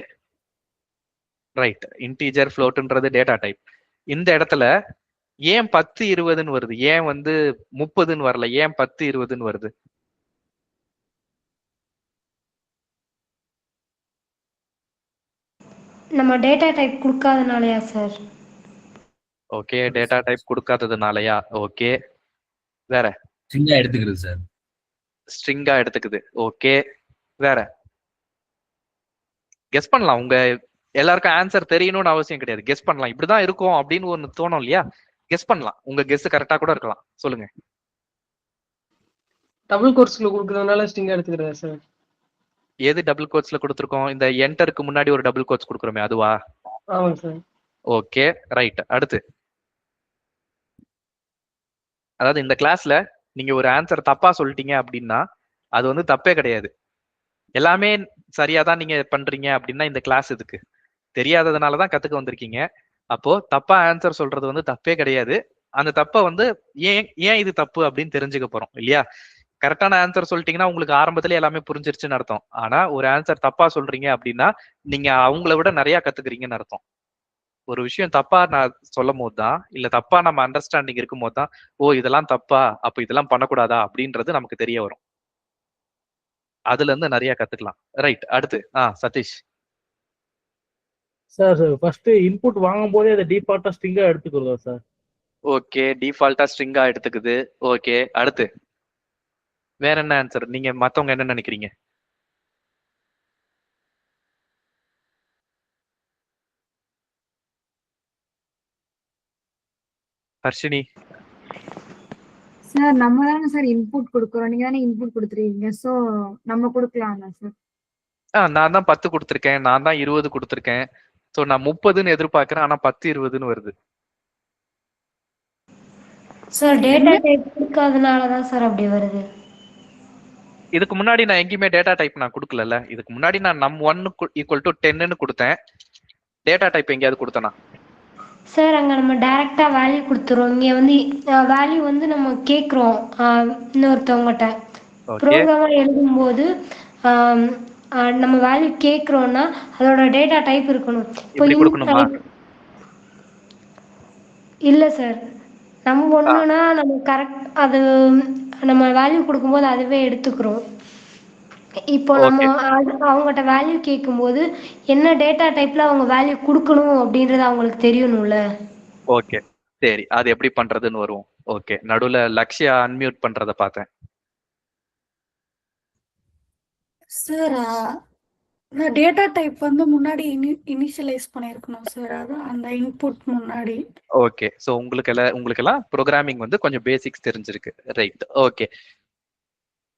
right. Integer ஃப்ளோட்ன்றது டேட்டா டைப். இந்த இடத்துல ஏன் 10 20ன்னு வருது? ஏன் வந்து 30ன்னு வரல? ஏன் 10 20ன்னு வருது? நம்ம டேட்டா டைப் கொடுக்காதனாலயா சார்? ஓகே, டேட்டா டைப் கொடுக்காததுனாலயா? ஓகே, வேற? ஸ்ட்ரிங்கா எடுத்துக்கிறது சார். ஸ்ட்ரிங்கா எடுத்துக்குது. ஓகே, வேற? கெஸ் பண்ணலாம். உங்க எல்லாருக்கும் ஆன்சர் தெரியணும்னு அவசியம் கிடையாது. கெஸ் பண்ணலாம். இப்படிதான் இருக்கும் அப்படின்னு ஒண்ணு தோணும் இல்லையா? கெஸ் பண்ணலாம். உங்க கெஸ் கரெக்டா கூட இருக்கலாம். சொல்லுங்க. டபுள் கோர்ஸ்ல கொடுக்கறதுனால ஸ்ட்ரிங் எடுத்துக்கிறதா சார்? எது டபுள் கோட்ஸ்ல கொடுத்துருக்கோம்? இந்த என்டருக்கு முன்னாடி ஒரு டபுள் கோட்ஸ் கொடுக்குறோமே, அதுவா? ஆமாங்க சார். Okay right. அடுத்து, அதாவது இந்த கிளாஸ்ல நீங்க ஒரு ஆன்சர் தப்பா சொல்லிட்டீங்க அப்படின்னா அது வந்து தப்பே கிடையாது. எல்லாமே சரியா தான் நீங்க பண்றீங்க அப்படின்னா இந்த கிளாஸ் இதுக்கு தெரியாததுனாலதான் கத்துக்க வந்திருக்கீங்க. அப்போ தப்பா ஆன்சர் சொல்றது வந்து தப்பே கிடையாது. அந்த தப்பை வந்து ஏன் இது தப்பு அப்படின்னு தெரிஞ்சுக்க போறோம் இல்லையா? கரெக்டான ஆன்சர் சொல்லிட்டீங்கன்னா உங்களுக்கு ஆரம்பத்துல எல்லாமே புரிஞ்சிருச்சுன்னு அர்த்தம். ஆனா ஒரு ஆன்சர் தப்பா சொல்றீங்க அப்படின்னா நீங்க அவங்கள விட நிறைய கத்துக்கிறீங்கன்னு அர்த்தம். ஒரு விஷயம் தப்பா நான் சொல்லும் போதுதான், இல்ல தப்பா நம்ம அண்டர்ஸ்டாண்டிங் இருக்கும் போதுதான், ஓ இதெல்லாம் தப்பா, அப்ப இதெல்லாம் பண்ணக்கூடாதா அப்படின்றது நமக்கு தெரிய வரும். அதுல இருந்து நிறைய கத்துக்கலாம். ரைட். அடுத்து சதீஷ். சார் ஃபர்ஸ்ட் இன்புட் வாங்கும் போதே அதை டிஃபால்ட்டா ஸ்ட்ரிங்கா எடுத்துக்கிறதா சார்? ஓகே, டிஃபால்ட்டா ஸ்ட்ரிங்கா எடுத்துக்குது. ஓகே, அடுத்து வேற என்ன ஆன்சர்? நீங்க மத்தவங்க என்ன நினைக்கிறீங்க? ஹர்ஷினி. சார் நம்ம தானே சார் இன்புட் கொடுக்குறோம், நீங்க தானே இன்புட் கொடுத்துருக்கீங்க, சோ நம்ம கொடுக்கலாம்ல சார்? நான் தான் 10 கொடுத்துருக்கேன், நான் தான் 20 கொடுத்துருக்கேன். சோ நான் 30ன்னு எதிர்பார்க்கிறேன், ஆனா 10 20ன்னு வருது. சார் டேட்டா டைப் கொடுக்காதனால தான் சார் அப்படி வருது. இதுக்கு முன்னாடி நான் எங்கேயுமே டேட்டா டைப் நான் கொடுக்கல. இதுக்கு முன்னாடி நான் num1 ஈக்குவல் டு 10ன்னு கொடுத்தேன். டேட்டா டைப் எங்கேயாவது கொடுத்தனா? சார் அங்கே நம்ம டைரெக்டாக வேல்யூ கொடுத்துருவோம். இங்கே வந்து வேல்யூ வந்து நம்ம கேட்குறோம் இன்னொருத்தவங்ககிட்ட. ப்ரோக்ராமாக எழுதும்போது நம்ம வேல்யூ கேட்குறோன்னா அதோட டேட்டா டைப் இருக்கணும். இப்போ இல்லை சார், நம்ம ஒன்றுனா நம்ம கரெக்ட் அது நம்ம வேல்யூ கொடுக்கும்போது அதுவே எடுத்துக்கிறோம். இப்போ நம்ம அவங்ககிட்ட வேல்யூ கேட்கும்போது என்ன டேட்டா டைப்ல அவங்க வேல்யூ கொடுக்கணும் அப்படின்றது அவங்களுக்கு தெரியணும்ல. ஓகே சரி, அது எப்படி பண்றதுன்னு வருவோம். ஓகே, நடுவுல லக்ஷ்யா அன்மியூட் பண்றத பார்த்தேன். சார் டேட்டா டைப் வந்து முன்னாடி இனிஷியலைஸ் பண்ணியிருக்கணும் சார், அது அந்த இன்புட் முன்னாடி. ஓகே, ஸோ உங்களுக்கெல்லாம் ப்ரோக்ராமிங் வந்து கொஞ்சம் பேசிக்ஸ் தெரிஞ்சிருக்கு. ரைட். ஓகே,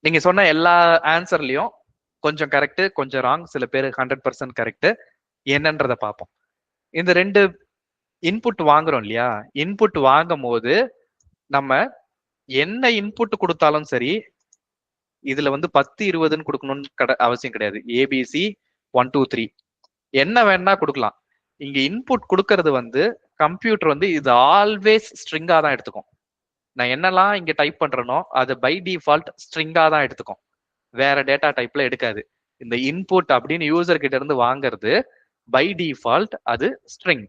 நீங்க சொன்ன எல்லா ஆன்சர்லயும் கொஞ்சம் கரெக்ட், கொஞ்சம் ராங், சில பேர் 100% கரெக்ட். என்னன்றத பார்ப்போம். இந்த 2 இன்புட் வாங்குறோம் இல்லையா? இன்புட் வாங்கும் போது நம்ம என்ன இன்புட் கொடுத்தாலும் சரி, இதுல வந்து 10 20ன்னு கொடுக்கணும்னு அவசியம் கிடையாது. ஏபிசி 1 2 3 என்ன வேணா கொடுக்கலாம். இங்க இன்புட் கொடுக்கறது வந்து கம்ப்யூட்டர் வந்து இது ஆல்வேஸ் ஸ்ட்ரிங்கா தான் எடுத்துக்கும். நான் என்னெல்லாம் இங்க டைப் பண்றேனோ அது பை டிஃபால்ட் ஸ்ட்ரிங்கா தான் எடுத்துக்கும், வேற டேட்டா டைப்ல எடுக்காது. இந்த இன்புட் அப்படின்னு யூசர் கிட்ட இருந்து வாங்குறது பை டிஃபால்ட் அது ஸ்ட்ரிங்.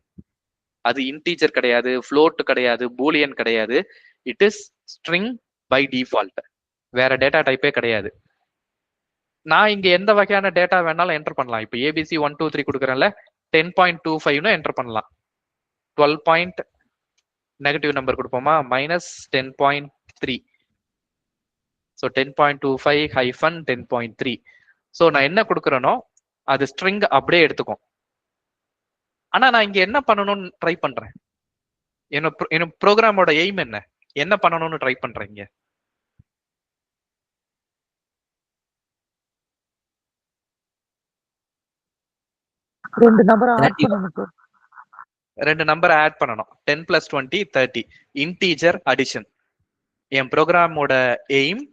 அது இன்டீஜர் கிடையாது, ஃப்ளோட் கிடையாது, பூலியன் கிடையாது. It is string by default, வேற டேட்டா டைப்பே கிடையாது. நான் இங்க எந்த வகையான டேட்டா வேணாலும் என்டர் பண்ணலாம். இப்போ ஏபிசி 1 2 3 கொடுக்குறேன்ல, 10.25 என்டர் பண்ணலாம். 12 நெகட்டிவ் நம்பர் கொடுப்போமா, -10.3. ஸோ 10.25 - 10.3. ஸோ நான் என்ன கொடுக்குறேனோ அது ஸ்ட்ரிங் அப்படியே எடுத்துக்கும். ஆனா நான் இங்க என்ன பண்ணணும்னு ட்ரை பண்றேன், என்ன ப்ரோக்ராமோட எய்ம் என்ன பண்ணணும்னு ட்ரை பண்றேன். இங்க ரெண்டு நம்பரை ஆட் பண்ணணும் சார். 2 நம்பரை ஆட் பண்ணணும். 10 + 20 30 இன்டீஜர் அடிஷன். என் ப்ரோக்ராமோட எய்ம்,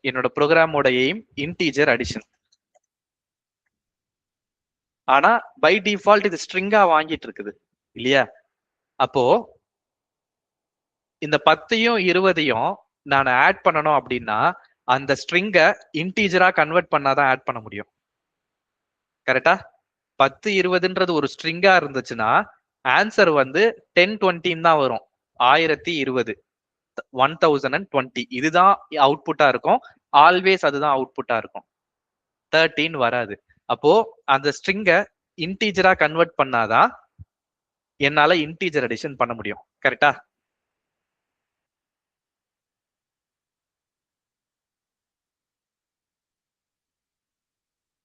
என்னோட ப்ரோக்ராமோட எய்ம் இன்டீஜர் அடிஷன். ஆனா பை டிஃபால்ட் இது ஸ்ட்ரிங்கா வாங்கிட்டு இருக்குது இல்லையா? அப்போ இந்த 10யும் 20யும் நான் ஆட் பண்ணணும் அப்படின்னா அந்த ஸ்ட்ரிங்கை இன்டீஜரா கன்வெர்ட் பண்ணாதான் ஆட் பண்ண முடியும். கரெக்டா? 10 20ன்றது ஒரு ஸ்ட்ரிங்கா இருந்துச்சுன்னா ஆன்சர் வந்து 1020 தான் வரும். 1020 1020 இதுதான் அவுட்புட்டா இருக்கும். ஆல்வேஸ் அதுதான் அவுட்புட்டா இருக்கும். 13 வராது. அப்போ அந்த ஸ்ட்ரிங்கை இன்டீஜரா கன்வெர்ட் பண்ணாதான் என்னால இன்டீஜர் அடிஷன் பண்ண முடியும். கரெக்டா?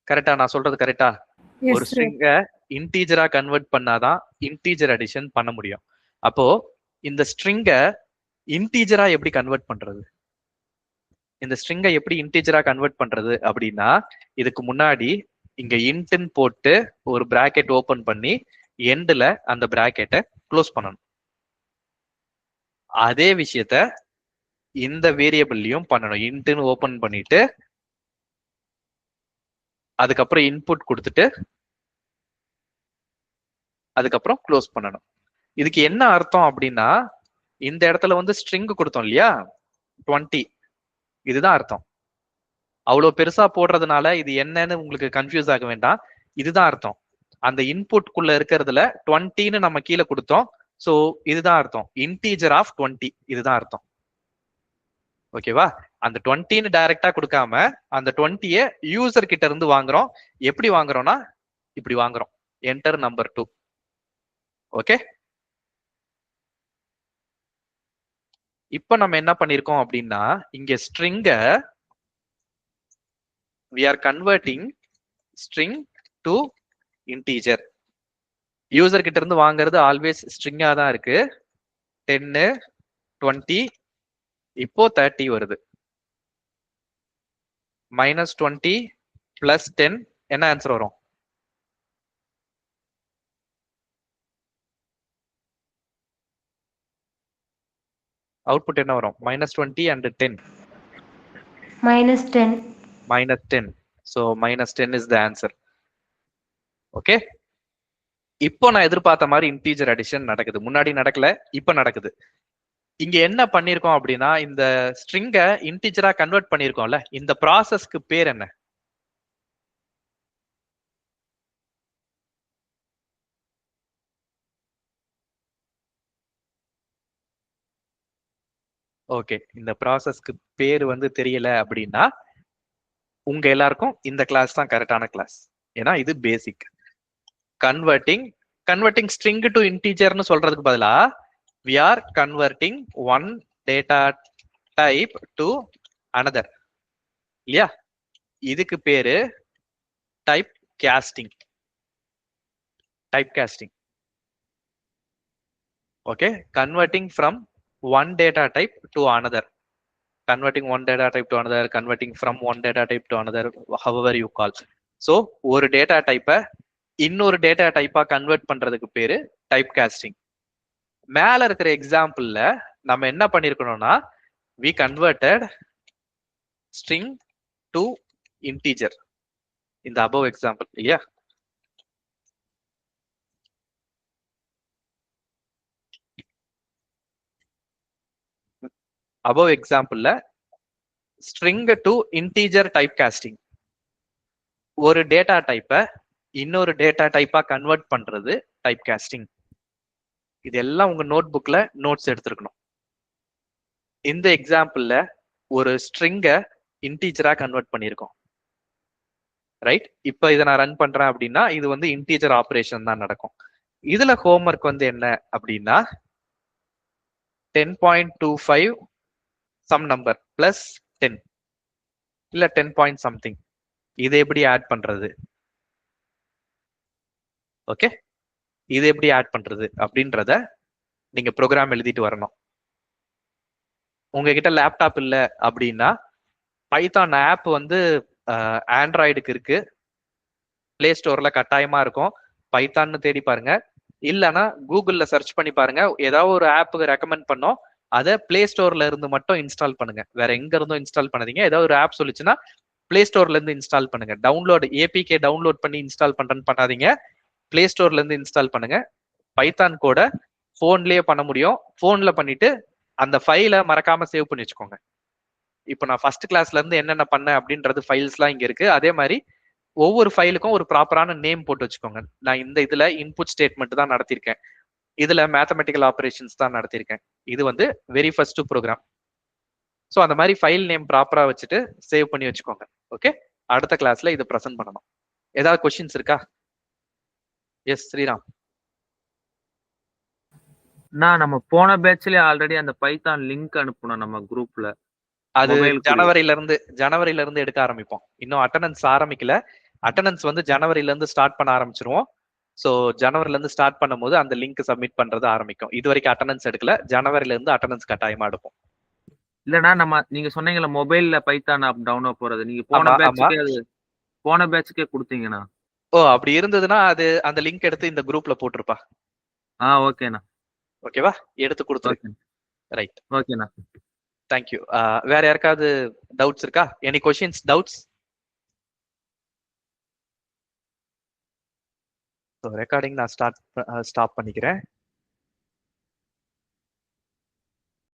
கரெக்டா நான் சொல்றது கரெக்டா? ஒரு ஸ்ட்ரிங்க இன்டீஜரா கன்வெர்ட் பண்ணாதான் இன்டீஜர் அடிஷன் பண்ண முடியும். அப்போ இந்த ஸ்ட்ரிங்க இன்டீஜரா எப்படி கன்வெர்ட் பண்றது? இந்த ஸ்ட்ரிங்கை எப்படி இன்டீஜரா கன்வெர்ட் பண்றது அப்படின்னா, இதுக்கு முன்னாடி இங்க இன்ட்னு போட்டு ஒரு பிராக்கெட் ஓபன் பண்ணி எண்ட்ல அந்த பிராக்கெட்டை க்ளோஸ் பண்ணணும். அதே விஷயத்த இந்த வேரியபிள்லயும் பண்ணணும். இன்ட்னு ஓபன் பண்ணிட்டு அதுக்கப்புறம் இன்புட் கொடுத்துட்டு அதுக்கப்புறம் க்ளோஸ் பண்ணணும். இதுக்கு என்ன அர்த்தம் அப்படின்னா, இந்த இடத்துல வந்து ஸ்ட்ரிங் கொடுத்தோம் இல்லையா 20, இதுதான் அர்த்தம். அவ்வளவு பெருசா போடுறதுனால இது என்னன்னு உங்களுக்கு கன்ஃபியூஸ் ஆக வேண்டாம். இதுதான் அர்த்தம். அந்த இன்புட்குள்ள இருக்கிறதுல 20ன்னு நம்ம கீழே கொடுத்தோம். சோ இதுதான் அர்த்தம், இன்டீஜர் ஆஃப் 20. இதுதான் அர்த்தம். ஓகேவா? அந்த 20ன்னு டைரக்டா கொடுக்காம அந்த 20ய யூசர் கிட்ட இருந்து வாங்குறோம். எப்படி வாங்குறோம்னா இப்படி வாங்குறோம், என்டர் நம்பர் 2. ஓகே, இப்ப நம்ம என்ன பண்ணிருக்கோம் அப்படின்னா, இங்க ஸ்ட்ரிங்க we are converting string to integer. User கிட்ட இருந்து வாங்குறது ஆல்வேஸ் ஸ்ட்ரிங்கா தான் இருக்கு. 10 20 இப்போ 30 வருது. -20 + 10 என்ன ஆன்சர் வரும்? அவுட்புட் என்ன வரும்? -20 and 10. -10. -10. So -10 is the answer. Okay, இப்போ நான் எதிர்பார்த்த மாதிரி இன்டீஜர் அடிஷன் நடக்குது. முன்னாடி நடக்கல, இப்ப நடக்குது. இங்க என்ன பண்ணிருக்கோம் அப்படின்னா, இந்த ஸ்ட்ரிங்க இன்டீஜரா கன்வெர்ட் பண்ணிருக்கோம்ல, இந்த ப்ராசஸ்க்கு பேர் என்ன? ஓகே, இந்த ப்ராசஸ்க்கு பேர் வந்து தெரியல அப்படின்னா உங்க எல்லாருக்கும் இந்த கிளாஸ் தான் கரெக்டான கிளாஸ். ஏன்னா இது பேசிக். கன்வெர்ட்டிங் ஸ்ட்ரிங் டு இன்டீஜர்னு சொல்றதுக்கு பதிலா we are converting one data type to another. இல்லையா? இதுக்கு பேரு type costing. Okay, converting from one data type to another. Converting one data type to another, converting from one data type to another, however you call. So ஒரு data டைப்பை இன்னொரு data டைப்பா convert பண்றதுக்கு பேரு type costing. மேல இருக்கிற எக்ஸாம்பிள்ல நம்ம என்ன பண்ணிருக்கணும்னா we converted string to integer in the above example இல்லையா? above exampleல string to integer type casting, ஒரு டேட்டா டைப்பை இன்னொரு டேட்டா டைப்பா கன்வெர்ட் பண்றது டைப் காஸ்டிங். இதெல்லாம் உங்க நோட் புக்ல நோட்ஸ் எடுத்துருக்கணும். இந்த எக்ஸாம்பிள்ல ஒரு ஸ்ட்ரிங்கை இன்டீஜரா கன்வெர்ட் பண்ணியிருக்கோம். ரைட், இப்போ இதை நான் ரன் பண்றேன் அப்படின்னா இது வந்து இன்டீஜர் ஆப்ரேஷன் தான் நடக்கும். இதுல ஹோம்ஒர்க் வந்து என்ன அப்படின்னா 10.25 சம் நம்பர் பிளஸ் 10 இல்ல 10 பாயிண்ட் சம்திங், இதை எப்படி ஆட் பண்றது? ஓகே, இது எப்படி ஆட் பண்றது அப்படின்றத நீங்க ப்ரோக்ராம் எழுதிட்டு வரணும். உங்ககிட்ட லேப்டாப் இல்ல அப்படின்னா பைத்தான் ஆப் வந்து ஆண்ட்ராய்டுக்கு இருக்கு, பிளே ஸ்டோர்ல கட்டாயமா இருக்கும். பைத்தான்னு தேடி பாருங்க, இல்லைன்னா கூகுள்ல சர்ச் பண்ணி பாருங்க. ஏதாவது ஒரு ஆப்புக்கு ரெக்கமெண்ட் பண்ணோம், அதை பிளே ஸ்டோர்ல இருந்து மட்டும் இன்ஸ்டால் பண்ணுங்க, வேற எங்க இருந்தும் இன்ஸ்டால் பண்ணாதீங்க. ஏதாவது ஒரு ஆப் சொல்லிச்சுன்னா பிளே ஸ்டோர்ல இருந்து இன்ஸ்டால் பண்ணுங்க. டவுன்லோட் ஏபிகே டவுன்லோட் பண்ணி இன்ஸ்டால் பண்றேன்னு பண்ணாதீங்க, பிளே ஸ்டோர்ல இருந்து இன்ஸ்டால் பண்ணுங்க. பைத்தான் கூட போன்லயே பண்ண முடியும். போன்ல பண்ணிட்டு அந்த ஃபைலை மறக்காம சேவ் பண்ணி வச்சுக்கோங்க. இப்போ நான் ஃபர்ஸ்ட் கிளாஸ்ல இருந்து என்னென்ன பண்ணேன் அப்படின்றது ஃபைல்ஸ்லாம் இங்க இருக்கு. அதே மாதிரி ஒவ்வொரு ஃபைலுக்கும் ஒரு ப்ராப்பரான நேம் போட்டு வச்சுக்கோங்க. நான் இந்த இதுல இன்புட் ஸ்டேட்மெண்ட் தான் நடத்திருக்கேன், இதுல மேத்தமெட்டிக்கல் ஆபரேஷன்ஸ் தான் நடத்திருக்கேன். இது வந்து வெரி ஃபர்ஸ்ட் ப்ரோக்ராம். ஸோ அந்த மாதிரி ஃபைல் நேம் ப்ராப்பரா வச்சுட்டு சேவ் பண்ணி வச்சுக்கோங்க. ஓகே, அடுத்த கிளாஸ்ல இதை ப்ரெசென்ட் பண்ணணும். ஏதாவது கொஸ்டின்ஸ் இருக்கா? எஸ் ஸ்ரீராம். நம்ம போன பேட்ச்லயே ஆல்ரெடி அந்த பைத்தான் லிங்க் அனுப்பணும் நம்ம குரூப்ல. அது ஜனவரில இருந்து எடுக்க ஆரம்பிப்போம். இன்னும் அட்டெண்டன்ஸ் ஆரம்பிக்கல. அட்டெண்டன்ஸ் வந்து ஜனவரில இருந்து ஸ்டார்ட் பண்ண ஆரம்பிச்சிருவோம். ஸோ ஜனவரில இருந்து ஸ்டார்ட் பண்ணும்போது அந்த லிங்க் சப்மிட் பண்றது ஆரம்பிக்கும். இது வரைக்கும் அட்டெண்டன்ஸ் எடுக்கல, ஜனவரில இருந்து அட்டெண்டன்ஸ் கட்டாயமா எடுப்போம். இல்லனா நீங்க சொன்னீங்கல்ல மொபைல்ல பைத்தான் ஆப் டவுன்லோட் போறது, நீங்க போன பேட்ச்க்கே கொடுத்தீங்கண்ணா. ஓ, அப்படி இருந்ததுன்னா அது அந்த லிங்க் எடுத்து இந்த குரூப்ல போட்டுருப்பா. ஓகேண்ணா. ஓகேவா, எடுத்து கொடுத்துரு. ரைட், ஓகேண்ணா, தேங்க்யூ. வேற யாருக்காவது டவுட்ஸ் இருக்கா? Any questions, doubts? ரெக்கார்டிங் நான் ஸ்டாப் பண்ணிக்கிறேன்.